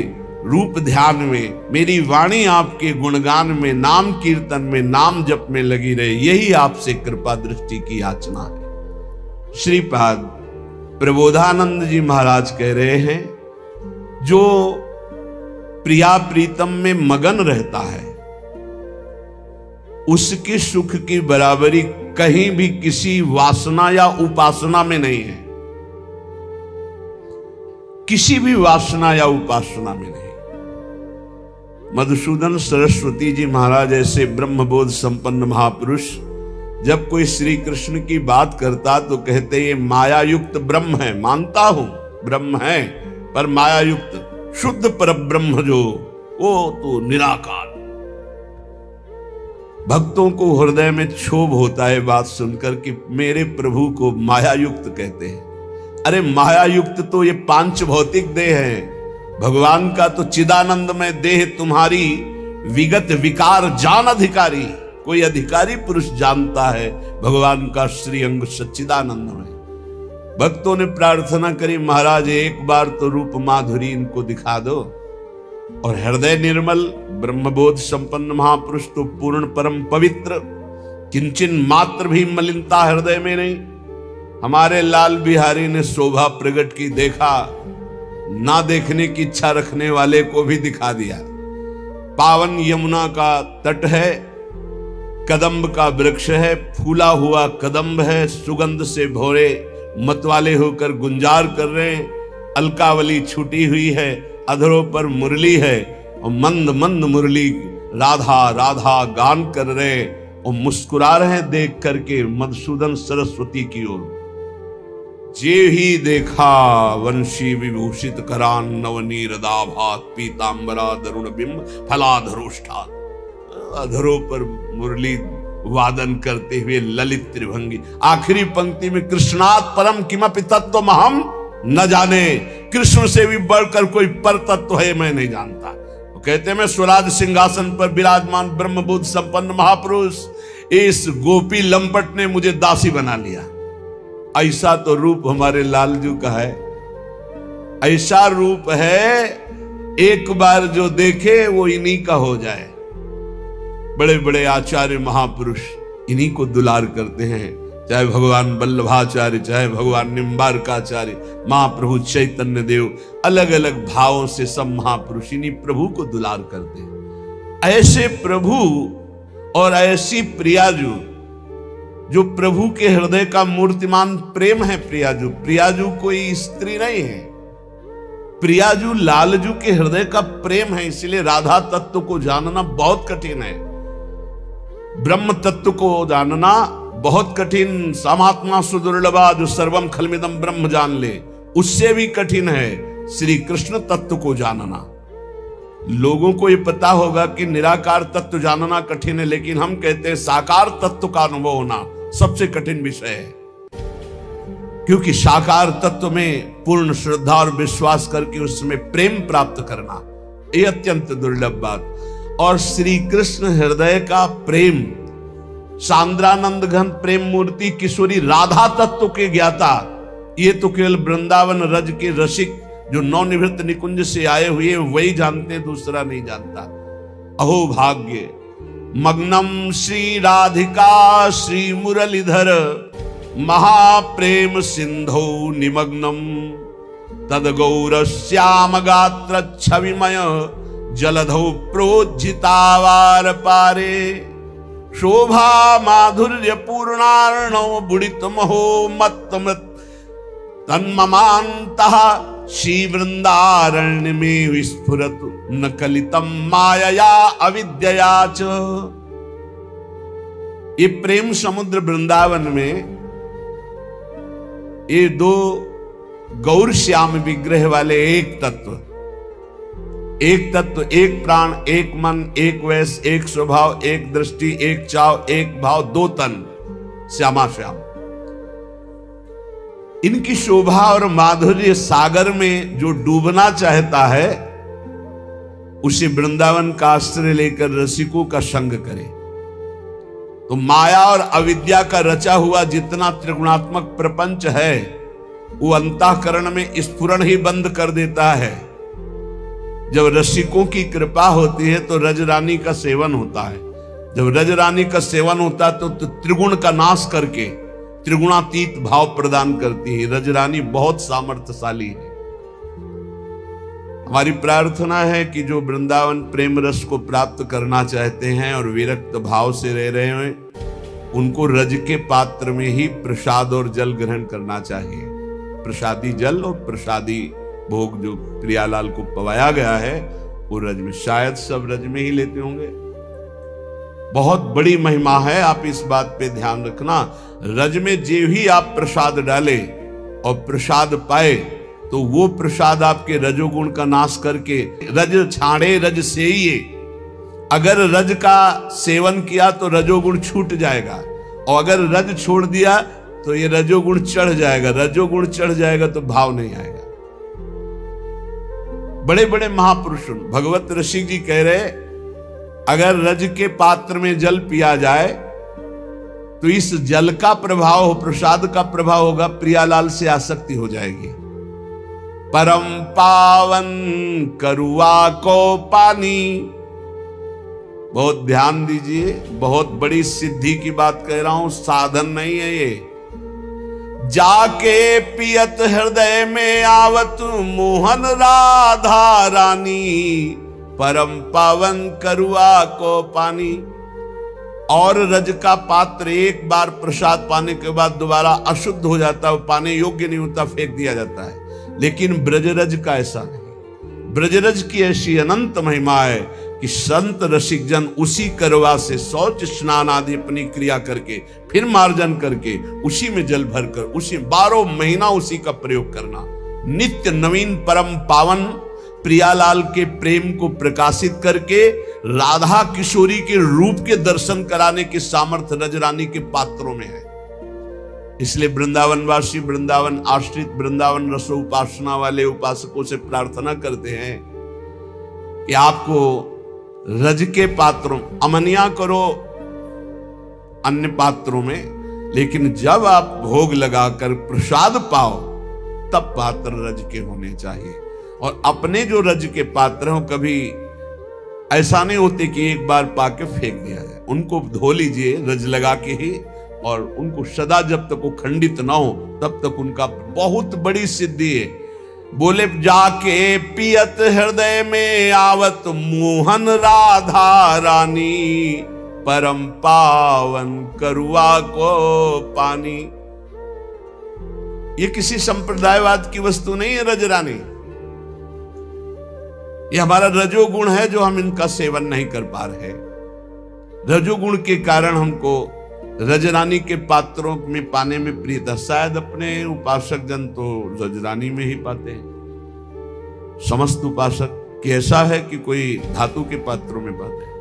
रूप ध्यान में, मेरी वाणी आपके गुणगान में, नाम कीर्तन में, नाम जप में लगी रहे, यही आपसे कृपा दृष्टि की याचना है। श्रीपाद प्रबोधानंद जी महाराज कह रहे हैं, जो प्रिया प्रीतम में मगन रहता है उसके सुख की बराबरी कहीं भी किसी वासना या उपासना में नहीं है, किसी भी वासना या उपासना में नहीं। मधुसूदन सरस्वती जी महाराज ऐसे ब्रह्मबोध संपन्न महापुरुष जब कोई श्री कृष्ण की बात करता तो कहते ये माया युक्त ब्रह्म है। मानता हूं ब्रह्म है, पर माया युक्त शुद्ध पर ब्रह्म जो, वो तो निराकार। भक्तों को हृदय में क्षोभ होता है बात सुनकर कि मेरे प्रभु को माया युक्त कहते हैं। अरे माया युक्त तो ये पांच भौतिक देह है, भगवान का तो चिदानंदमय देह तुम्हारी विगत विकार जान अधिकारी। कोई अधिकारी पुरुष जानता है भगवान का श्री अंग सच्चिदानंद में। भक्तों ने प्रार्थना करी, महाराज एक बार तो रूप माधुरी इनको दिखा दो। और हृदय निर्मल ब्रह्मबोध संपन्न महापुरुष तो पूर्ण परम पवित्र, किंचन मात्र भी मलिनता हृदय में नहीं। हमारे लाल बिहारी ने शोभा प्रकट की, देखा ना देखने की इच्छा रखने वाले को भी दिखा दिया। पावन यमुना का तट है, कदम्ब का वृक्ष है, फूला हुआ कदम्ब है, सुगंध से भोरे मतवाले होकर गुंजार कर रहे हैं। अलकावली छूटी हुई है, अधरों पर मुरली है और मंद मंद मुरली राधा राधा गान कर रहे और मुस्कुरा रहे देख करके मधुसूदन सरस्वती की ओर। जे ही देखा वंशी विभूषित करान नवनीर दाभात पीतांबरा दरुण बिंब फलाधरोष्ठा, अधरों पर मुरली वादन करते हुए ललित त्रिभंगी। आखिरी पंक्ति में कृष्णात् परम किमपि तत्व महम न जाने, कृष्ण से भी बढ़कर कोई पर तत्व है मैं नहीं जानता। वो कहते मैं स्वराज सिंहासन पर विराजमान ब्रह्मबोध संपन्न महापुरुष, इस गोपी लंपट ने मुझे दासी बना लिया। ऐसा तो रूप हमारे लालजू का है, ऐसा रूप है एक बार जो देखे वो इन्हीं का हो जाए। बड़े बड़े आचार्य महापुरुष इन्हीं को दुलार करते हैं, चाहे भगवान वल्लभाचार्य, चाहे भगवान निम्बारकाचार्य, महाप्रभु चैतन्य देव, अलग अलग भावों से सब महापुरुष इन्हीं प्रभु को दुलार करते हैं। ऐसे प्रभु और ऐसी प्रियाजू जो प्रभु के हृदय का मूर्तिमान प्रेम है। प्रियाजू, प्रियाजू कोई स्त्री नहीं है, प्रियाजू लालजू के हृदय का प्रेम है। इसलिए राधा तत्व को जानना बहुत कठिन है, ब्रह्म तत्व को जानना बहुत कठिन। समात्मा सुदुर्लभा, जो सर्वम खलमिदम ब्रह्म जान ले, उससे भी कठिन है श्री कृष्ण तत्व को जानना। लोगों को यह पता होगा कि निराकार तत्व जानना कठिन है, लेकिन हम कहते हैं साकार तत्व का अनुभव होना सबसे कठिन विषय है, क्योंकि साकार तत्व में पूर्ण श्रद्धा और विश्वास करके उसमें प्रेम प्राप्त करना यह अत्यंत दुर्लभ बात। और श्री कृष्ण हृदय का प्रेम, सांद्रानंद घन प्रेम मूर्ति किशोरी राधा तत्व के ज्ञाता, ये तो केवल वृंदावन रज के रसिक जो नवनिवृत्त निकुंज से आए हुए वही जानते, दूसरा नहीं जानता। अहो भाग्य मग्नम श्री राधिका श्री मुरलीधर महाप्रेम सिंधौ निमग्नम तद गौर श्याम गात्र छविमय जलधौ प्रोज्झितावार पारे शोभा माधुर्य पूर्णार्णव बुड़ित महो मत तन्ममान्तः श्री वृंदारण्य में विस्फुरत न कलितम मायया अविद्यया च। ये प्रेम समुद्र वृंदावन में ये दो गौर श्याम विग्रह वाले एक तत्व, एक प्राण, एक मन, एक वैस, एक स्वभाव, एक दृष्टि, एक चाव, एक भाव, दो तन, श्यामा श्याम। इनकी शोभा और माधुर्य सागर में जो डूबना चाहता है उसे वृंदावन का आश्रय लेकर रसिकों का संग करे। तो माया और अविद्या का रचा हुआ जितना त्रिगुणात्मक प्रपंच है वो अंतःकरण में स्फुरण ही बंद कर देता है। जब रसिकों की कृपा होती है तो रजरानी का सेवन होता है। जब रजरानी का सेवन होता है तो त्रिगुण का नाश करके त्रिगुणातीत भाव प्रदान करती है। रजरानी बहुत सामर्थ्यशाली है। हमारी प्रार्थना है कि जो वृंदावन प्रेम रस को प्राप्त करना चाहते हैं और विरक्त भाव से रह रहे हैं उनको रज के पात्र में ही प्रसाद और जल ग्रहण करना चाहिए। प्रसादी जल और प्रसादी भोग जो प्रियालाल को पवाया गया है वो रज में, शायद सब रज में ही लेते होंगे। बहुत बड़ी महिमा है, आप इस बात पे ध्यान रखना। रज में जो ही आप प्रसाद डाले और प्रसाद पाए तो वो प्रसाद आपके रजोगुण का नाश करके, रज छाड़े रज से ही, अगर रज का सेवन किया तो रजोगुण छूट जाएगा और अगर रज छोड़ दिया तो ये रजोगुण चढ़ जाएगा। रजोगुण चढ़ जाएगा तो भाव नहीं आएगा। बड़े बड़े महापुरुषों भगवत ऋषि जी कह रहे अगर रज के पात्र में जल पिया जाए तो इस जल का प्रभाव, प्रसाद का प्रभाव होगा, प्रियालाल से आसक्ति हो जाएगी। परम पावन करुआ को पानी, बहुत ध्यान दीजिए, बहुत बड़ी सिद्धि की बात कह रहा हूं, साधन नहीं है ये। जाके पियत हृदय में आवत मोहन राधा रानी, परम पावन करुआ को पानी। और रज का पात्र एक बार प्रसाद पाने के बाद दोबारा अशुद्ध हो जाता है, पाने योग्य नहीं होता, फेंक दिया जाता है। लेकिन ब्रजरज का ऐसा नहीं। ब्रजरज की ऐसी अनंत महिमा है कि संत रसिक जन उसी करवा से शौच स्नान आदि अपनी क्रिया करके फिर मार्जन करके उसी में जल भरकर उसी 12 महीना उसी का प्रयोग करना, नित्य नवीन परम पावन प्रियालाल के प्रेम को प्रकाशित करके राधा किशोरी के रूप के दर्शन कराने के सामर्थ्य रजरानी के पात्रों में है। इसलिए वृंदावनवासी, वृंदावन आश्रित, वृंदावन रसो उपासना वाले उपासकों से प्रार्थना करते हैं कि आपको रज के पात्रों, अमनिया करो अन्य पात्रों में, लेकिन जब आप भोग लगाकर प्रसाद पाओ तब पात्र रज के होने चाहिए। और अपने जो रज के पात्र हो कभी ऐसा नहीं होते कि एक बार पाके फेंक दिया जाए, उनको धो लीजिए रज लगा के ही, और उनको सदा जब तक वो खंडित ना हो तब तक उनका बहुत बड़ी सिद्धि है। बोले जाके पियत हृदय में आवत मोहन राधा रानी, परम पावन करुआ को पानी। ये किसी संप्रदायवाद की वस्तु नहीं है रजरानी, ये हमारा रजोगुण है जो हम इनका सेवन नहीं कर पा रहे। रजोगुण के कारण हमको रजरानी के पात्रों में पाने में प्रियता, शायद अपने उपासक जन तो रजरानी में ही पाते हैं। समस्त उपासक कि ऐसा है कि कोई धातु के पात्रों में पाते हैं,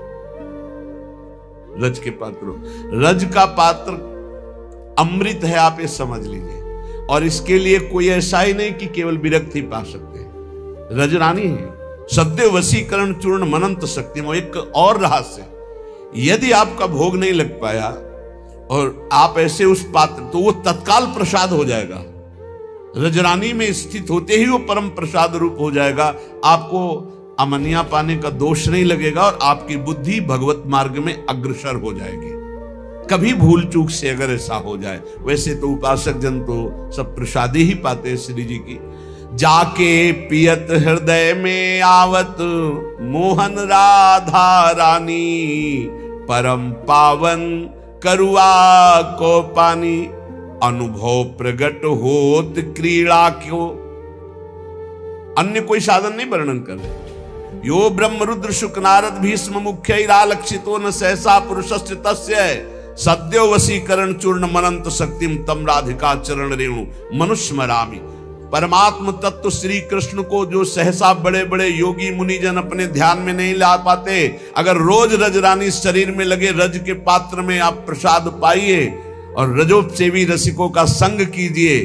रज के पात्रों। रज का पात्र अमृत है, आप ये समझ लीजिए। और इसके लिए कोई ऐसा ही नहीं कि केवल विरक्त ही पा सकते हैं, रजरानी है। सद्य वशीकरण चूर्ण मनंत शक्ति में एक और रहस्य, यदि आपका भोग नहीं लग पाया और आप ऐसे उस पात्र, तो वो तत्काल प्रसाद हो जाएगा। रजरानी में स्थित होते ही वो परम प्रसाद रूप हो जाएगा। आपको अमनिया पाने का दोष नहीं लगेगा और आपकी बुद्धि भगवत मार्ग में अग्रसर हो जाएगी। कभी भूल चूक से अगर ऐसा हो जाए, वैसे तो उपासक जन तो सब प्रसादी ही पाते हैं श्री जी की। जाके पियत हृदय में आवत मोहन राधा रानी, परम पावन करुआ को पानी। अनुभव प्रगट होत क्रीड़ा क्यों, अन्य कोई साधन नहीं वर्णन कर रहे। यो ब्रह्म रुद्र शुक नारद भीष्म मुख्य लक्षितो न सहसा पुरुषस्य तस्य सद्यो वशीकरण चूर्ण मनंत शक्तिम तम राधिका चरण रेणु मनुष्य मरामी। परमात्म तत्व श्री कृष्ण को जो सहसा बड़े बड़े योगी मुनिजन अपने ध्यान में नहीं ला पाते, अगर रोज रजरानी शरीर में लगे रज के पात्र में आप प्रसाद पाइए और रजोपसेवी रसिकों का संग कीजिए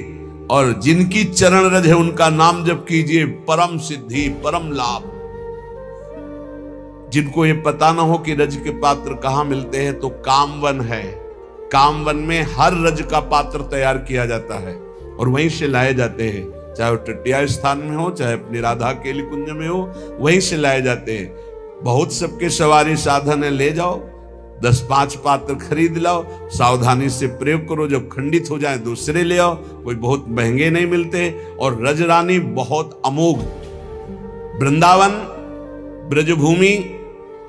और जिनकी चरण रज है उनका नाम जप कीजिए, परम सिद्धि परम लाभ। जिनको ये पता ना हो कि रज के पात्र कहां मिलते हैं, तो कामवन है, कामवन में हर रज का पात्र तैयार किया जाता है और वहीं से लाए जाते हैं, चाहे वो टटिया स्थान में हो चाहे अपनी राधा केली कुंज में हो, वहीं से लाए जाते हैं। बहुत सबके सवारी साधन है, ले जाओ 10-5 पात्र खरीद लाओ, सावधानी से प्रयोग करो, जब खंडित हो जाए दूसरे ले आओ, कोई बहुत महंगे नहीं मिलते। और रजरानी बहुत अमोघ, वृंदावन ब्रजभूमि,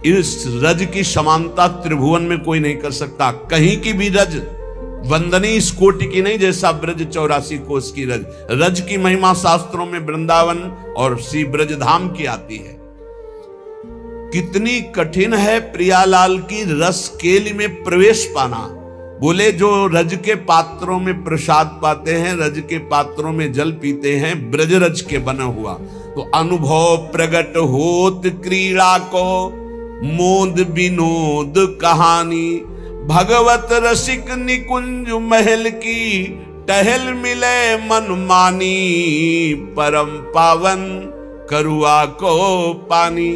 इस रज की समानता त्रिभुवन में कोई नहीं कर सकता। कहीं की भी रज वंदनी इस कोटि की नहीं जैसा ब्रज 84 कोस की रज। रज की महिमा शास्त्रों में वृंदावन और श्री ब्रजधाम की आती है। कितनी कठिन है प्रियालाल की रस केली में प्रवेश पाना। बोले जो रज के पात्रों में प्रसाद पाते हैं, रज के पात्रों में जल पीते हैं, ब्रज रज के बना हुआ, तो अनुभव प्रगट होत क्रीड़ा को मोद विनोद कहानी। भगवत रसिक निकुंज महल की टहल मिले मन मानी। परम पावन करुआ को पानी।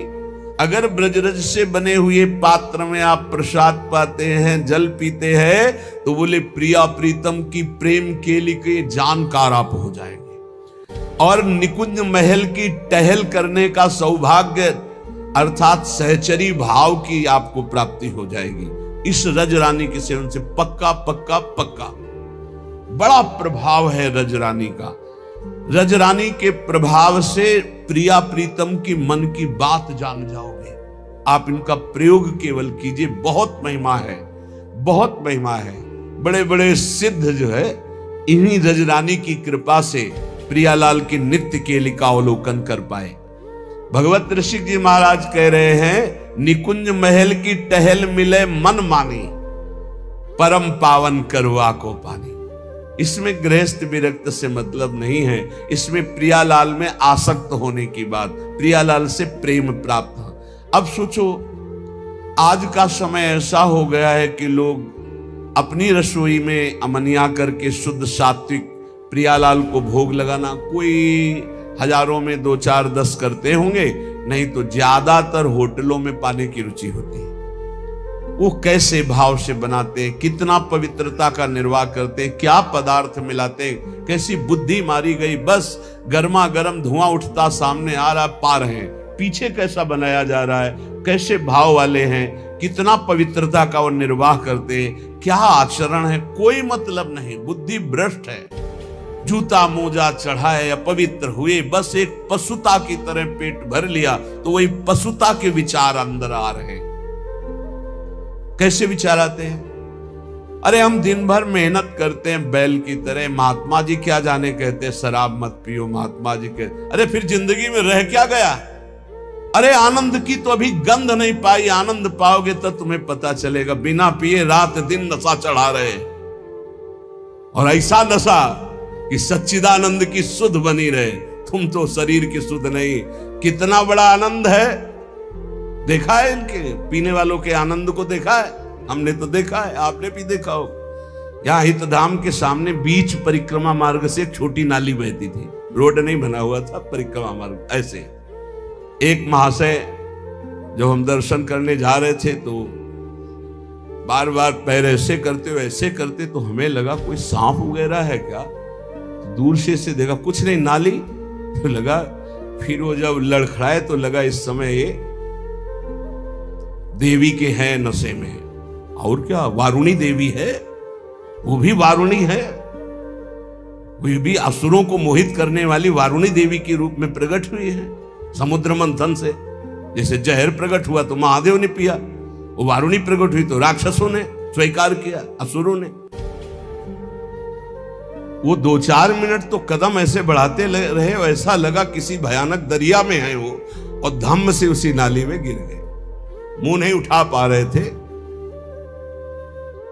अगर ब्रजरज से बने हुए पात्र में आप प्रसाद पाते हैं, जल पीते हैं, तो बोले प्रिया प्रीतम की प्रेम केली के जानकार आप हो जाएंगे। और निकुंज महल की टहल करने का सौभाग्य अर्थात सहचरी भाव की आपको प्राप्ति हो जाएगी। इस रजरानी के सेवन से पक्का पक्का पक्का। बड़ा प्रभाव है रजरानी का। रजरानी के प्रभाव से प्रिया प्रीतम की मन की बात जान जाओगे। आप इनका प्रयोग केवल कीजिए, बहुत महिमा है, बहुत महिमा है। बड़े बड़े सिद्ध जो है इन्हीं रजरानी की कृपा से प्रियालाल के नित्य केली का अवलोकन कर पाए। भगवत ऋषि जी महाराज कह रहे हैं, निकुंज महल की टहल मिले मन मानी, परम पावन करुआ को पानी। इसमें गृहस्थ विरक्त से मतलब नहीं है, इसमें प्रियालाल में आसक्त होने की बात, प्रियालाल से प्रेम प्राप्त हो। अब सोचो, आज का समय ऐसा हो गया है कि लोग अपनी रसोई में अमनिया करके शुद्ध सात्विक प्रियालाल को भोग लगाना, कोई हजारों में 2, 4, 10 करते होंगे, नहीं तो ज्यादातर होटलों में पाने की रुचि होती है। वो कैसे भाव से बनाते हैं, कितना पवित्रता का निर्वाह करते हैं, क्या पदार्थ मिलाते हैं, कैसी बुद्धि मारी गई। बस गर्मा गर्म धुआं उठता सामने आ रहा, पा रहे हैं, पीछे कैसा बनाया जा रहा है, कैसे भाव वाले हैं, कितना पवित्रता का वो निर्वाह करते हैं, क्या आचरण है, कोई मतलब नहीं। बुद्धि भ्रष्ट है। जूता मोजा चढ़ाए अपवित्र हुए, बस एक पशुता की तरह पेट भर लिया, तो वही पशुता के विचार अंदर आ रहे हैं। कैसे विचार आते हैं? अरे हम दिन भर मेहनत करते हैं बैल की तरह, महात्मा जी क्या जाने कहते हैं शराब मत पियो, महात्मा जी कहते, अरे फिर जिंदगी में रह क्या गया? अरे आनंद की तो अभी गंध नहीं पाई, आनंद पाओगे तो तुम्हें पता चलेगा। बिना पिए रात दिन नशा चढ़ा रहे, और ऐसा नशा कि सच्चिदानंद की सुध बनी रहे। तुम तो शरीर की सुध नहीं। कितना बड़ा आनंद है, देखा है इनके पीने वालों के आनंद को देखा है? हमने तो देखा है, आपने भी देखा हो। यहाँ हितधाम के सामने बीच परिक्रमा मार्ग से एक छोटी नाली बहती थी, रोड नहीं बना हुआ था, परिक्रमा मार्ग। ऐसे एक महाशय जब हम दर्शन करने जा रहे थे तो बार बार पैर ऐसे करते तो हमें लगा कोई सांप वगैरह है क्या। दूर से देखा कुछ नहीं, नाली, तो लगा। फिर वो जब लड़खड़ाए तो लगा इस समय ये देवी के हैं नशे में। और क्या, वारुणी देवी है, वो भी वारुणी है, वो भी असुरों को मोहित करने वाली वारुणी देवी के रूप में प्रकट हुई है समुद्र मंथन से। जैसे जहर प्रकट हुआ तो महादेव ने पिया, वो वारुणी प्रकट हुई तो राक्षसों ने स्वीकार किया, असुरों ने। वो 2-4 मिनट तो कदम ऐसे बढ़ाते रहे, ऐसा लगा किसी भयानक दरिया में है वो, और धम्म से उसी नाली में गिर गए। मुंह नहीं उठा पा रहे थे।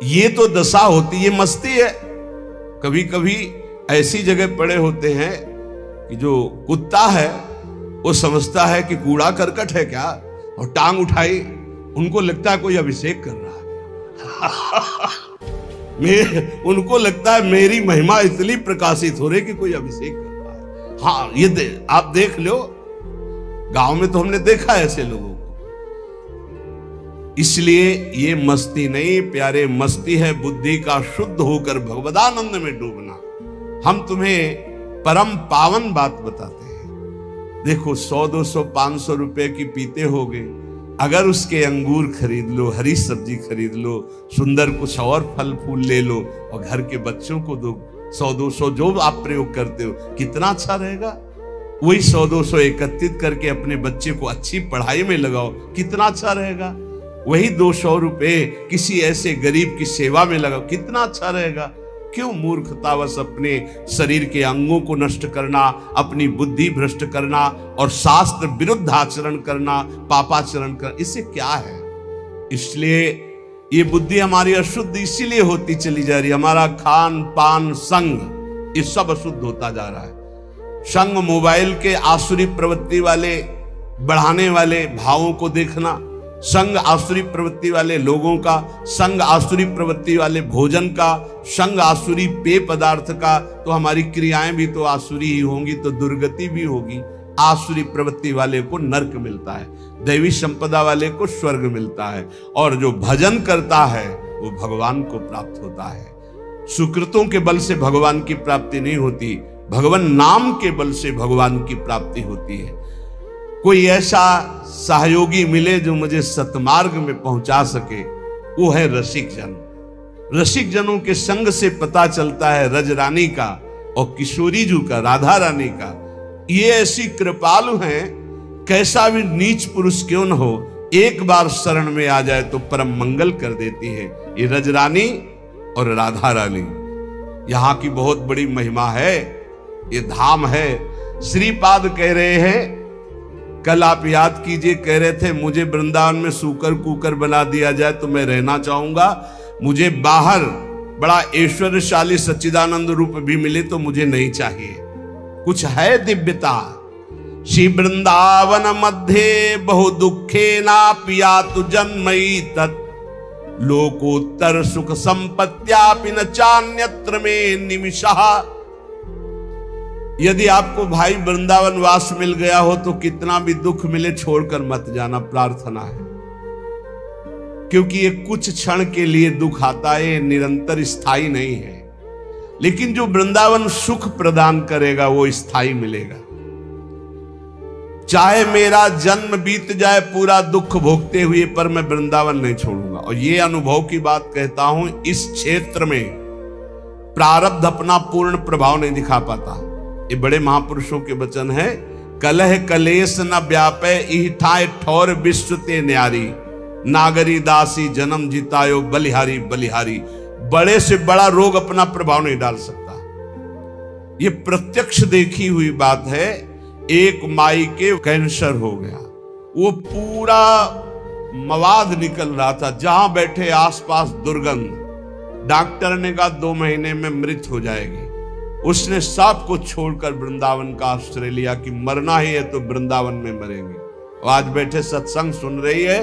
ये तो दशा होती, ये मस्ती है। कभी कभी ऐसी जगह पड़े होते हैं कि जो कुत्ता है वो समझता है कि कूड़ा करकट है क्या, और टांग उठाई, उनको लगता है कोई अभिषेक कर रहा है। उनको लगता है मेरी महिमा इतनी प्रकाशित हो रही कि कोई अभिषेक कर रहा है। हाँ, ये आप देख लो, गांव में तो हमने देखा है ऐसे लोगों को। इसलिए ये मस्ती नहीं प्यारे, मस्ती है बुद्धि का शुद्ध होकर भगवदानंद में डूबना। हम तुम्हें परम पावन बात बताते हैं। देखो 100-200 500 रुपए की पीते होगे, अगर उसके अंगूर खरीद लो, हरी सब्जी खरीद लो, सुंदर कुछ और फल फूल ले लो और घर के बच्चों को दो, 100-200 जो आप प्रयोग करते हो, कितना अच्छा रहेगा। वही 100-200 एकत्रित करके अपने बच्चे को अच्छी पढ़ाई में लगाओ, कितना अच्छा रहेगा। वही 200 रुपए किसी ऐसे गरीब की सेवा में लगाओ, कितना अच्छा रहेगा। क्यों मूर्खतावश अपने शरीर के अंगों को नष्ट करना, अपनी बुद्धि भ्रष्ट करना और शास्त्र विरुद्ध आचरण करना, पापाचरण करना, इससे क्या है। इसलिए ये बुद्धि हमारी अशुद्ध इसीलिए होती चली जा रही है। हमारा खान पान संग ये सब अशुद्ध होता जा रहा है। संग मोबाइल के आसुरी प्रवृत्ति वाले बढ़ाने वाले भावों को देखना, संग आसुरी प्रवृत्ति वाले लोगों का, संग आसुरी प्रवृत्ति वाले भोजन का, संग आसुरी पेय पदार्थ का, तो हमारी क्रियाएं भी तो आसुरी ही होंगी, तो दुर्गति भी होगी। आसुरी प्रवृत्ति वाले को नरक मिलता है, दैवी संपदा वाले को स्वर्ग मिलता है, और जो भजन करता है वो भगवान को प्राप्त होता है। सुकृतों के बल से भगवान की प्राप्ति नहीं होती, भगवान नाम के बल से भगवान की प्राप्ति होती है। कोई ऐसा सहयोगी मिले जो मुझे सतमार्ग में पहुंचा सके, वो है रसिक जन। रसिक जनों के संग से पता चलता है रजरानी का और किशोरी जू का, राधा रानी का। ये ऐसी कृपालु हैं, कैसा भी नीच पुरुष क्यों न हो, एक बार शरण में आ जाए तो परम मंगल कर देती है। ये रजरानी और राधा रानी, यहां की बहुत बड़ी महिमा है, ये धाम है। श्रीपाद कह रहे हैं, कल आप याद कीजिए, कह रहे थे मुझे वृंदावन में सूकर कुकर बना दिया जाए तो मैं रहना चाहूंगा, मुझे बाहर बड़ा ऐश्वर्यशाली सच्चिदानंद रूप भी मिले तो मुझे नहीं चाहिए। कुछ है दिव्यता। श्री वृंदावन मध्य बहु दुखे ना पिया तु जन्मई तत्, लोकोत्तर सुख संपत्त्यापि न चान्यत्र में निमिषः। यदि आपको भाई वृंदावन वास मिल गया हो तो कितना भी दुख मिले छोड़कर मत जाना, प्रार्थना है। क्योंकि ये कुछ क्षण के लिए दुख आता है, निरंतर स्थायी नहीं है। लेकिन जो वृंदावन सुख प्रदान करेगा वो स्थायी मिलेगा। चाहे मेरा जन्म बीत जाए पूरा दुख भोगते हुए, पर मैं वृंदावन नहीं छोड़ूंगा। और ये अनुभव की बात कहता हूं, इस क्षेत्र में प्रारब्ध अपना पूर्ण प्रभाव नहीं दिखा पाता। ये बड़े महापुरुषों के वचन है, कलह कलेश न व्यापे इठाए ठौर विश्व ते न्यारी, नागरी दासी जन्म जितायो बलिहारी बलिहारी। बड़े से बड़ा रोग अपना प्रभाव नहीं डाल सकता। ये प्रत्यक्ष देखी हुई बात है। एक माई के कैंसर हो गया, वो पूरा मवाद निकल रहा था, जहां बैठे आसपास दुर्गंध। डॉक्टर ने कहा 2 महीने में मृत हो जाएगी। उसने सब कुछ छोड़कर वृंदावन का आश्रय लिया कि मरना ही है तो वृंदावन में मरेंगे। और आज बैठे सत्संग सुन रही है,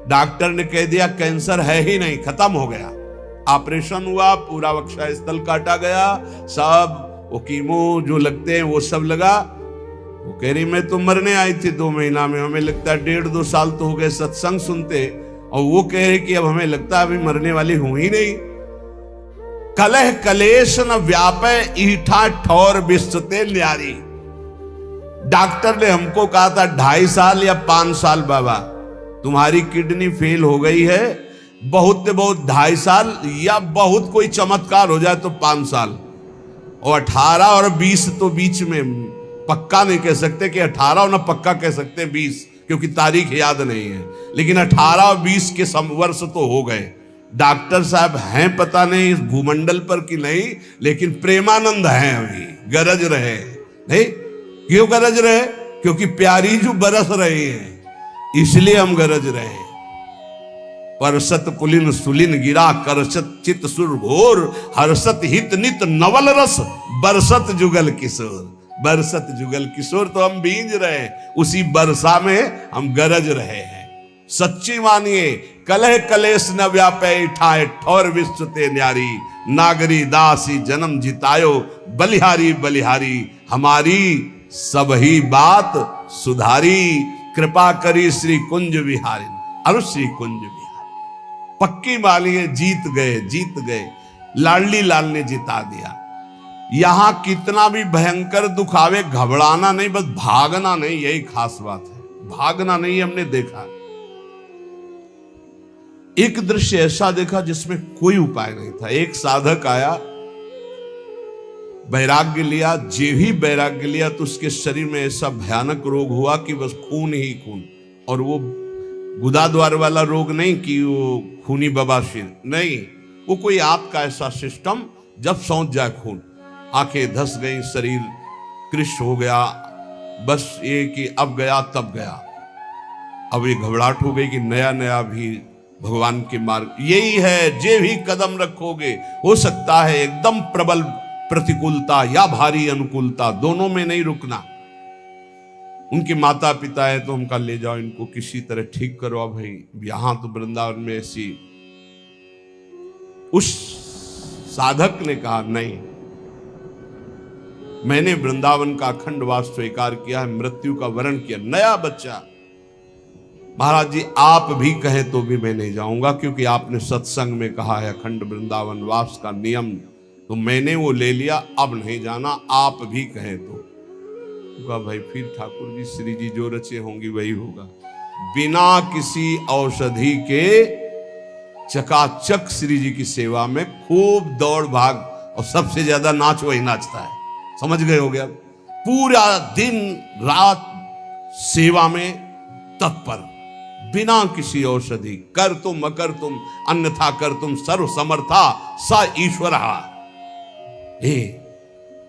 डॉक्टर ने कह दिया कैंसर है ही नहीं, खत्म हो गया। ऑपरेशन हुआ, पूरा वक्षा स्थल काटा गया, सब वो कीमो जो लगते हैं वो सब लगा। वो कह रही मैं तो मरने आई थी 2 महीना में, हमें लगता है 1.5-2 साल तो हो गए सत्संग सुनते, और वो कह रहे कि अब हमें लगता है अभी मरने वाली हूं ही नहीं। कलह कलेश न व्यापे ईठा ठौर विस्तते न्यारी। डॉक्टर ने हमको कहा था 2.5 साल या 5 साल बाबा तुम्हारी किडनी फेल हो गई है, बहुत 2.5 साल, या बहुत कोई चमत्कार हो जाए तो 5 साल। और 18 और 20 तो बीच में, पक्का नहीं कह सकते कि 18 और ना पक्का कह सकते 20, क्योंकि तारीख याद नहीं है, लेकिन 18 और 20 के वर्ष तो हो गए। डॉक्टर साहब हैं पता नहीं इस भूमंडल पर कि नहीं, लेकिन प्रेमानंद हैं अभी, गरज रहे नहीं। क्यों गरज रहे? क्योंकि प्यारी जो बरस रही है, इसलिए हम गरज रहे। परसत पुलिन सुलिन गिरा करसत चित सुर घोर हर्षत हित नित नवल रस बरसत जुगल किशोर। बरसत जुगल किशोर तो हम भींज रहे हैं, उसी बरसा में हम गरज रहे हैं। सच्ची मानिए कलह कलेश न व्यापे ठाए ठौर विश्व ते न्यारी नागरी दासी जन्म जितायो बलिहारी बलिहारी हमारी सब ही बात सुधारी कृपा करी श्री कुंज विहारी अरु श्री कुंज विहारी। पक्की मानिए जीत गए लाडली लाल ने जिता दिया। यहां कितना भी भयंकर दुख आवे घबराना नहीं, बस भागना नहीं, यही खास बात है। भागना नहीं, हमने देखा एक दृश्य ऐसा देखा जिसमें कोई उपाय नहीं था। एक साधक आया, वैराग्य लिया, जे ही वैराग्य लिया तो उसके शरीर में ऐसा भयानक रोग हुआ कि बस खून ही खून। और वो गुदाद्वार वाला रोग नहीं कि वो खूनी बवासीर नहीं, वो कोई आपका ऐसा सिस्टम जब सौंध जाए खून, आंखें धस गई, शरीर कृश हो गया, बस ये कि अब गया तब गया। अब ये घबराहट हो गई कि नया नया भी भगवान के मार्ग यही है, जे भी कदम रखोगे हो सकता है एकदम प्रबल प्रतिकूलता या भारी अनुकूलता, दोनों में नहीं रुकना। उनके माता पिता है तो उनका ले जाओ, इनको किसी तरह ठीक करो। अब भाई यहां तो वृंदावन में ऐसी, उस साधक ने कहा नहीं, मैंने वृंदावन का अखंड वास स्वीकार किया है, मृत्यु का वरण किया, नया बच्चा। महाराज जी आप भी कहें तो भी मैं नहीं जाऊंगा, क्योंकि आपने सत्संग में कहा है अखंड वृंदावन वास का नियम, तो मैंने वो ले लिया, अब नहीं जाना, आप भी कहें तो। कहा भाई फिर ठाकुर जी श्री जी जो रचे होंगी वही होगा। बिना किसी औषधि के चकाचक श्री जी की सेवा में खूब दौड़ भाग, और सबसे ज्यादा नाच वही नाचता है, समझ गए हो गया। पूरा दिन रात सेवा में तत्पर, बिना किसी औषधि, कर तुम अकर तुम अन्यथा कर तुम सर्व समर्था सा ईश्वर।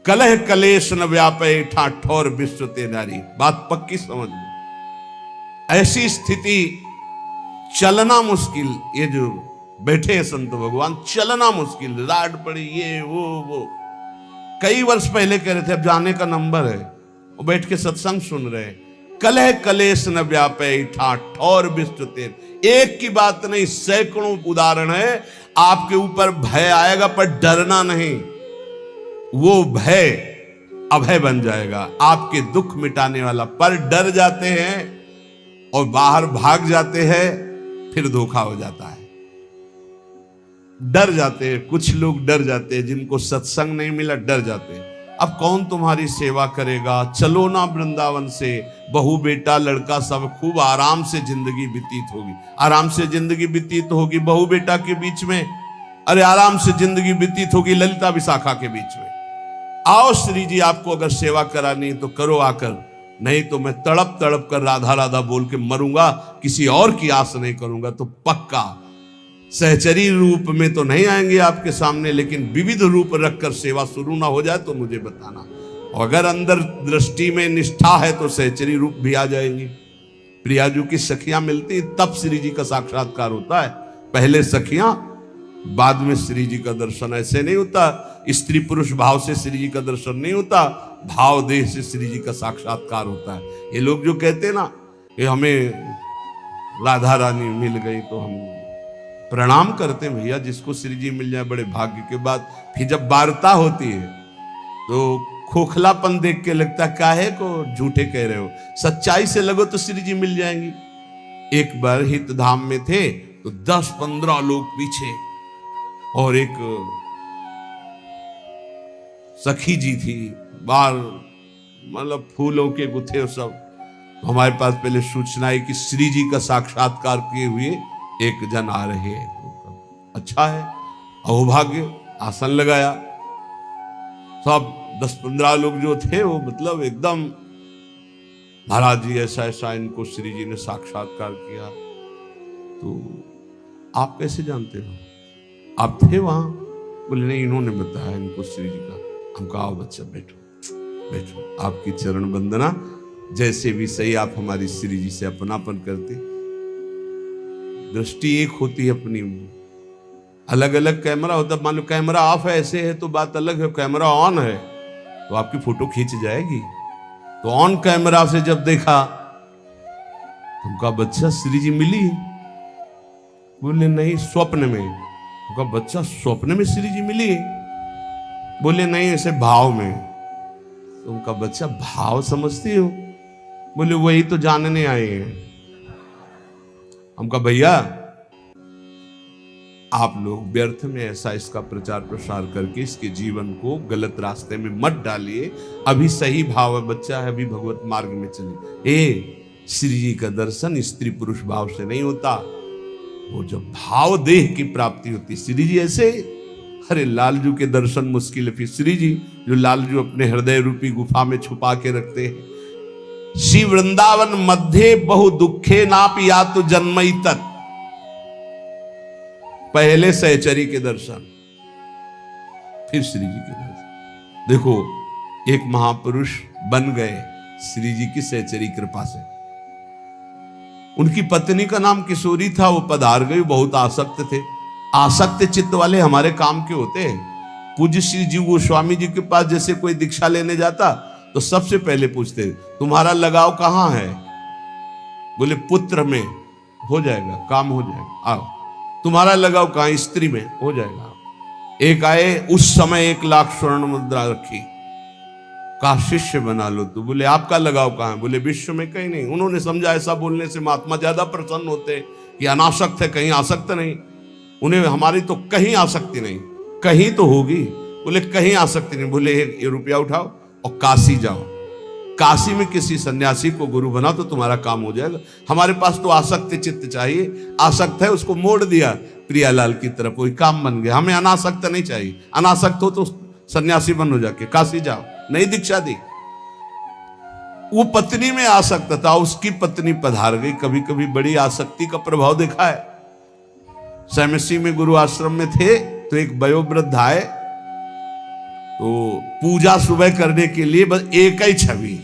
कलह कलेश न व्यापे ठाठौर विश्व ते नारी, बात पक्की समझ लो। ऐसी स्थिति चलना मुश्किल, ये जो बैठे हैं संत भगवान, चलना मुश्किल, राड पड़ी ये वो। कई वर्ष पहले कह रहे थे, अब जाने का नंबर है, वो बैठ के सत्संग सुन रहे हैं। कलह कलेश न व्यापे ठाठौर विश्व ते, एक की बात नहीं सैकड़ों उदाहरण है। आपके ऊपर भय आएगा पर डरना नहीं, वो भय अभय बन जाएगा, आपके दुख मिटाने वाला। पर डर जाते हैं और बाहर भाग जाते हैं, फिर धोखा हो जाता है। डर जाते हैं, कुछ लोग डर जाते हैं, जिनको सत्संग नहीं मिला डर जाते हैं। अब कौन तुम्हारी सेवा करेगा, चलो ना वृंदावन से, बहू बेटा लड़का सब खूब आराम से जिंदगी व्यतीत होगी। आराम से जिंदगी व्यतीत होगी बहू बेटा के बीच में, अरे आराम से जिंदगी व्यतीत होगी ललिता विशाखा के बीच में। आओ श्री जी आपको अगर सेवा करानी तो करो आकर, नहीं तो मैं तड़प तड़प कर राधा राधा बोल के मरूंगा, किसी और की आस नहीं करूंगा। तो पक्का सहचरी रूप में तो नहीं आएंगे आपके सामने, लेकिन विविध रूप रखकर सेवा शुरू ना हो जाए तो मुझे बताना। अगर अंदर दृष्टि में निष्ठा है तो सहचरी रूप भी आ जाएंगी। प्रियाजू की सखियां मिलती तब श्री जी का साक्षात्कार होता है, पहले सखियां बाद में श्री जी का दर्शन। ऐसे नहीं होता, स्त्री पुरुष भाव से श्री जी का दर्शन नहीं होता, भाव देह से श्री जी का साक्षात्कार होता है। ये लोग जो कहते हैं ना कि हमें राधा रानी मिल गई, तो हम प्रणाम करते हैं भैया, जिसको श्री जी मिल जाए बड़े भाग्य के बाद। फिर जब वार्ता होती है तो खोखलापन देख के लगता काहे को झूठे कह रहे हो, सच्चाई से लगो तो श्री जी मिल जाएंगी। एक बार हित धाम में थे तो 10-15 लोग पीछे, और एक सखी जी थी, बार मतलब फूलों के गुथे और सब। तो हमारे पास पहले सूचना है कि श्री जी का साक्षात्कार किए हुए एक जन आ रहे हैं। तो अच्छा है, अहोभाग्य, आसन लगाया। सब 10-15 लोग जो थे वो मतलब एकदम, महाराज जी ऐसा ऐसा इनको श्री जी ने साक्षात्कार किया। तो आप कैसे जानते हो, आप थे वहां? बोले नहीं, इन्होंने बताया इनको श्री जी का। हम कहा आओ बच्चा बैठो बैठो, आपकी चरण वंदना, जैसे भी सही आप हमारी श्री जी से अपनापन करते। दृष्टि एक होती है अपनी, अलग अलग कैमरा होता है। मान लो कैमरा ऑफ है ऐसे है तो बात अलग है, कैमरा ऑन है तो आपकी फोटो खींच जाएगी। तो ऑन कैमरा से जब देखा तुमका बच्चा श्री जी मिली? बोले नहीं, स्वप्न में। तुमका बच्चा स्वप्न में श्री जी मिली? बोले नहीं, ऐसे भाव में। तुमका बच्चा भाव समझती हो? बोले वही तो जानने आए हैं। हमका भैया आप लोग व्यर्थ में ऐसा इसका प्रचार प्रसार करके इसके जीवन को गलत रास्ते में मत डालिए। अभी सही भाव है, बच्चा है, अभी भगवत मार्ग में चलिए। श्री जी का दर्शन स्त्री पुरुष भाव से नहीं होता, वो जब भाव देह की प्राप्ति होती। श्री जी ऐसे, अरे लालजू के दर्शन मुश्किल है, फिर श्री जी जो लालजू अपने हृदय रूपी गुफा में छुपा के रखते हैं। श्री वृंदावन मध्य बहु दुखे नापि या तो जन्मई तक, पहले सहचरी के दर्शन, फिर श्री जी के दर्शन। देखो एक महापुरुष बन गए श्री जी की सहचरी कृपा से। उनकी पत्नी का नाम किशोरी था, वो पधार गई, बहुत आसक्त थे। आसक्त चित्त वाले हमारे काम के होते हैं। पूज्य श्री जी गोस्वामी जी के पास जैसे कोई दीक्षा लेने जाता तो सबसे पहले पूछते तुम्हारा लगाव कहां है? बोले पुत्र में, हो जाएगा, काम हो जाएगा, आओ। तुम्हारा लगाव कहां? स्त्री में, हो जाएगा। एक आए, उस समय 1 लाख स्वर्ण मुद्रा रखी, कहा शिष्य बना लो। तो बोले आपका लगाव कहां है? बोले विश्व में कहीं नहीं। उन्होंने समझा ऐसा बोलने से महात्मा ज्यादा प्रसन्न होते कि अनासक्त है, कहीं आसक्त नहीं। उन्हें हमारी तो कहीं आसक्ति नहीं, कहीं तो होगी। बोले कहीं आसक्ति नहीं। बोले ये रुपया उठाओ और काशी जाओ, काशी में किसी सन्यासी को गुरु बनाओ तो तुम्हारा काम हो जाएगा। हमारे पास तो आसक्त चित्त चाहिए, आसक्त है उसको मोड़ दिया प्रियालाल की तरफ, वही काम बन गया। हमें अनासक्त नहीं चाहिए, अनासक्त हो तो सन्यासी बनो, जाके काशी जाओ। नहीं दीक्षा दी। वो पत्नी में आसक्त था, उसकी पत्नी पधार गई। कभी कभी बड़ी आसक्ति का प्रभाव देखा है। सैमसी में गुरु आश्रम में थे तो एक वयोवृद्ध आए, तो पूजा सुबह करने के लिए बस एक ही छवि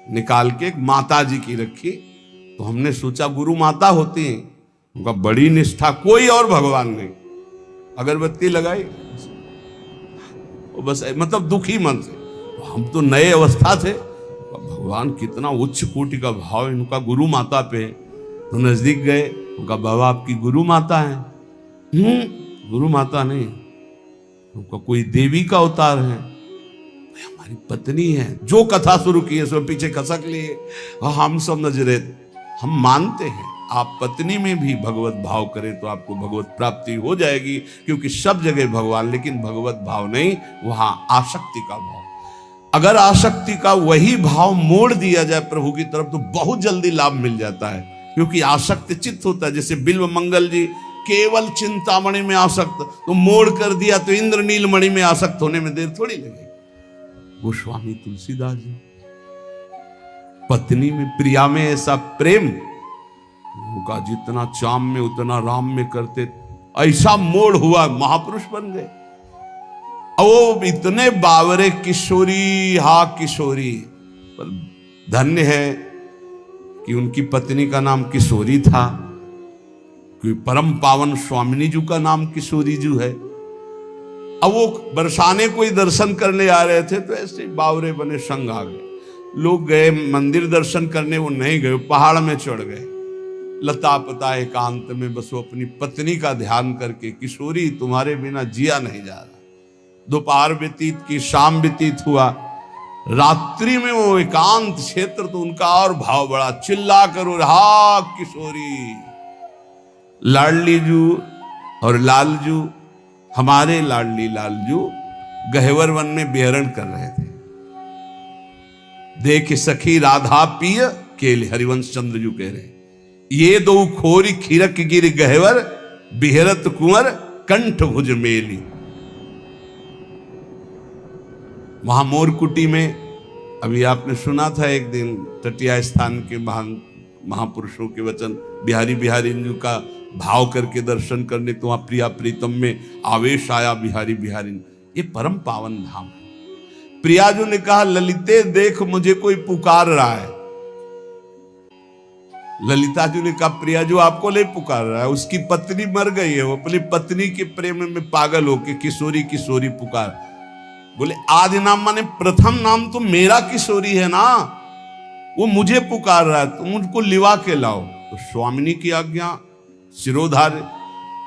निकाल के एक माता जी की रखी। तो हमने सोचा गुरु माता होती हैं, उनका बड़ी निष्ठा, कोई और भगवान नहीं। अगरबत्ती लगाई, बस मतलब दुखी मन से। तो हम तो नए अवस्था थे, भगवान कितना उच्च कोटि का भाव इनका गुरु माता पे। तो नजदीक गए, उनका बाबा आपकी गुरु माता है? गुरु माता नहीं, उनका कोई देवी का अवतार है, हमारी पत्नी है। जो कथा शुरू की है सो पीछे खसक लिए। हम सब नजरे, हम मानते हैं आप पत्नी में भी भगवत भाव करें तो आपको भगवत प्राप्ति हो जाएगी, क्योंकि सब जगह भगवान, लेकिन भगवत भाव नहीं, वहां आसक्ति का भाव। अगर आसक्ति का वही भाव मोड़ दिया जाए प्रभु की तरफ तो बहुत जल्दी लाभ मिल जाता है, क्योंकि आसक्त चित्त होता है। जैसे बिल्व मंगल जी केवल चिंतामणि में आसक्त, तो मोड़ कर दिया तो इंद्रनील मणि में आसक्त होने में देर थोड़ी लगेगी। गोस्वामी तुलसीदास जी पत्नी में, प्रिया में ऐसा प्रेम, उनका जितना चाम में उतना राम में करते, ऐसा मोड़ हुआ, महापुरुष बन गए। वो इतने बावरे किशोरी, हा किशोरी। पर धन्य है कि उनकी पत्नी का नाम किशोरी था, क्योंकि परम पावन स्वामिनी जी का नाम किशोरी जी है। अब वो बरसाने कोई दर्शन करने आ रहे थे तो ऐसे बावरे बने संग आ गए। लोग गए मंदिर दर्शन करने, वो नहीं गए, पहाड़ में चढ़ गए। लता पता एकांत में बस वो अपनी पत्नी का ध्यान करके, किशोरी तुम्हारे बिना जिया नहीं जा रहा। दोपहर व्यतीत की, शाम व्यतीत हुआ, रात्रि में वो एकांत क्षेत्र, तो उनका और भाव बड़ा, चिल्ला करो हा किशोरी। लाडली जू और लालजू, हमारे लाडली लालजू गहवर वन में विहरण कर रहे थे। देख सखी राधा पिय केल, हरिवंश चंद्र जू कह रहे, ये दो खोरी खीरक गिर गहवर, बिहरत कुंवर कंठ भुज मेली। वहां मोरकुटी में, अभी आपने सुना था एक दिन तटिया स्थान के महापुरुषों के वचन, बिहारी बिहारी जी का भाव करके दर्शन करने, तो वहां प्रिया प्रीतम में आवेश आया बिहारी बिहारी। ये परम पावन धाम है। प्रियाजू ने कहा ललिते देख मुझे कोई पुकार रहा है। ललिता जी ने कहा प्रिया जो आपको ले पुकार रहा है, उसकी पत्नी मर गई है, वो अपनी पत्नी के प्रेम में पागल होके किशोरी किशोरी पुकार। बोले आदि नाम माने प्रथम नाम तो मेरा किशोरी है ना, वो मुझे पुकार रहा है, तुम उनको लिवा के लाओ। तो स्वामिनी की आज्ञा शिरोधार्य।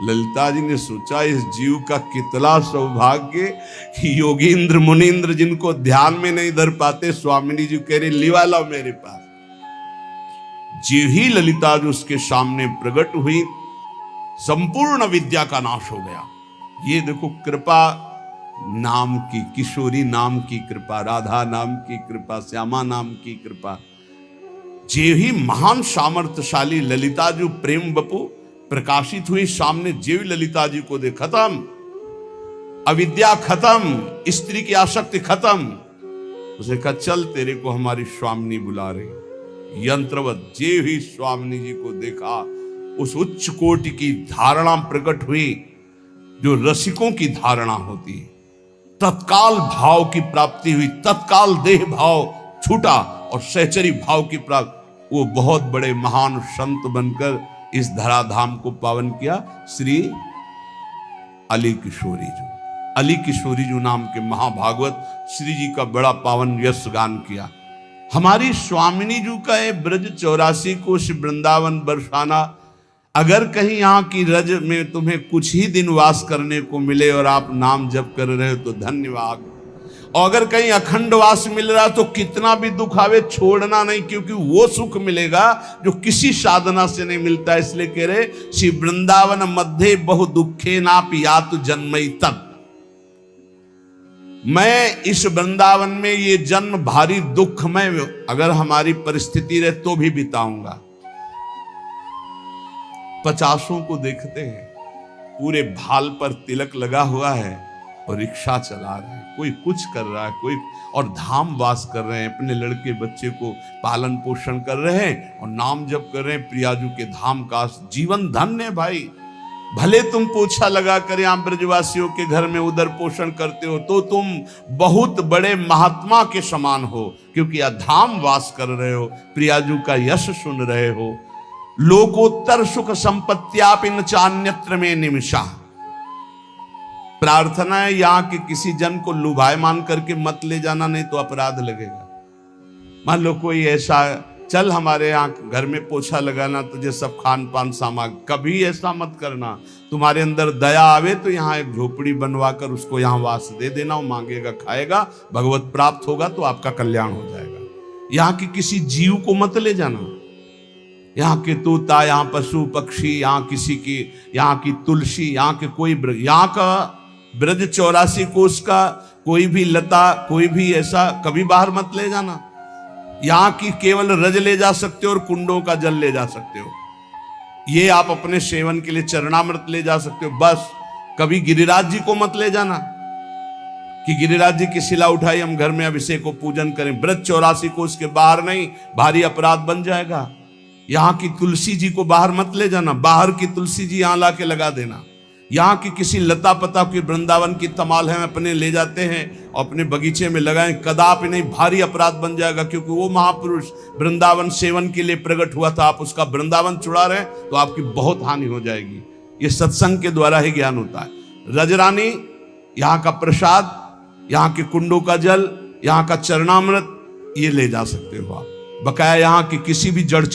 ललिता जी ने सोचा इस जीव का कितना सौभाग्य कि योगींद्र मुनींद्र जिनको ध्यान में नहीं धर पाते, स्वामिनी जी कह रहे लिवा लाओ मेरे पास। जीव ही ललिता जी उसके सामने प्रकट हुई, संपूर्ण विद्या का नाश हो गया। ये देखो कृपा नाम की, किशोरी नाम की कृपा, राधा नाम की कृपा, श्यामा नाम की कृपा। जीव ही महान सामर्थ्यशाली ललिता जी प्रेम बपू प्रकाशित हुई सामने। जीव ललिता जी को देख खत्म, अविद्या खत्म, स्त्री की आसक्ति खत्म। उसने कहा चल तेरे को हमारी स्वामिनी बुला रही। यंत्रवत जीव ही स्वामिनी जी को देखा, उस उच्च कोटि की धारणा प्रकट हुई जो रसिकों की धारणा होती है। तत्काल भाव की प्राप्ति हुई, तत्काल देह भाव छूटा और सहचरी भाव की प्राप्ति। वो बहुत बड़े महान संत बनकर इस धराधाम को पावन किया। श्री अली किशोरी जी, अली किशोरी जी नाम के महाभागवत श्री जी का बड़ा पावन यश गान किया। हमारी स्वामिनी जी का है ब्रज 84 कोश वृंदावन बरसाना। अगर कहीं यहाँ की रज में तुम्हें कुछ ही दिन वास करने को मिले और आप नाम जप कर रहे हो तो धन्यवाद। और अगर कहीं अखंड वास मिल रहा तो कितना भी दुख आवे छोड़ना नहीं, क्योंकि वो सुख मिलेगा जो किसी साधना से नहीं मिलता। इसलिए कह रहे श्री वृंदावन मध्य बहु दुखे ना पियात जन्मई तक। मैं इस वृंदावन में ये जन्म भारी दुखमय अगर हमारी परिस्थिति रहे तो भी बिताऊंगा। 50 को देखते हैं पूरे भाल पर तिलक लगा हुआ है और रिक्शा चला रहे हैं, कोई कुछ कर रहा है, कोई और धाम वास कर रहे हैं, अपने लड़के बच्चे को पालन पोषण कर रहे हैं और नाम जप कर रहे हैं प्रियाजू के धाम का। जीवन धन्य है भाई। भले तुम पोछा लगा कर यहाँ ब्रजवासियों के घर में उधर पोषण करते हो तो तुम बहुत बड़े महात्मा के समान हो, क्योंकि यह धाम वास कर रहे हो, प्रियाजू का यश सुन रहे हो। लोकोत्तर सुख संपत्त्यापिन चान्यत्र में निमिषा। प्रार्थना है यहाँ के किसी जन को लुभायमान करके मत ले जाना, नहीं तो अपराध लगेगा। मान लो कोई ऐसा चल हमारे यहाँ घर में पोछा लगाना, तुझे सब खान पान सामान, कभी ऐसा मत करना। तुम्हारे अंदर दया आवे तो यहाँ एक झोपड़ी बनवा कर उसको यहाँ वास दे देना, वो मांगेगा खाएगा, भगवत प्राप्त होगा तो आपका कल्याण हो जाएगा। यहाँ के किसी जीव को मत ले जाना। यहाँ के तोता, यहाँ पशु पक्षी, यहाँ किसी की, यहाँ की तुलसी, यहाँ के कोई यहाँ का ब्रज 84 कोश का कोई भी लता, कोई भी ऐसा कभी बाहर मत ले जाना। यहाँ की केवल रज ले जा सकते हो और कुंडों का जल ले जा सकते हो। ये आप अपने सेवन के लिए चरणामृत ले जा सकते हो, बस। कभी गिरिराज जी को मत ले जाना कि गिरिराज जी की शिला उठाई हम घर में अभिषेक को पूजन करें। ब्रज 84 कोश के बाहर नहीं, भारी अपराध बन जाएगा। यहाँ की तुलसी जी को बाहर मत ले जाना, बाहर की तुलसी जी यहाँ ला के लगा देना। यहाँ की किसी लता पता की वृंदावन की तमाल है अपने ले जाते हैं और अपने बगीचे में लगाएं, कदापि नहीं, भारी अपराध बन जाएगा। क्योंकि वो महापुरुष वृंदावन सेवन के लिए प्रकट हुआ था, आप उसका वृंदावन चुरा रहे हैं तो आपकी बहुत हानि हो जाएगी। ये सत्संग के द्वारा ही ज्ञान होता है। रजरानी, यहाँ का प्रसाद, यहाँ के कुंडों का जल, यहाँ का चरणामृत, ये ले जा सकते हो आप। बकाया यहाँ की किसी भी जड़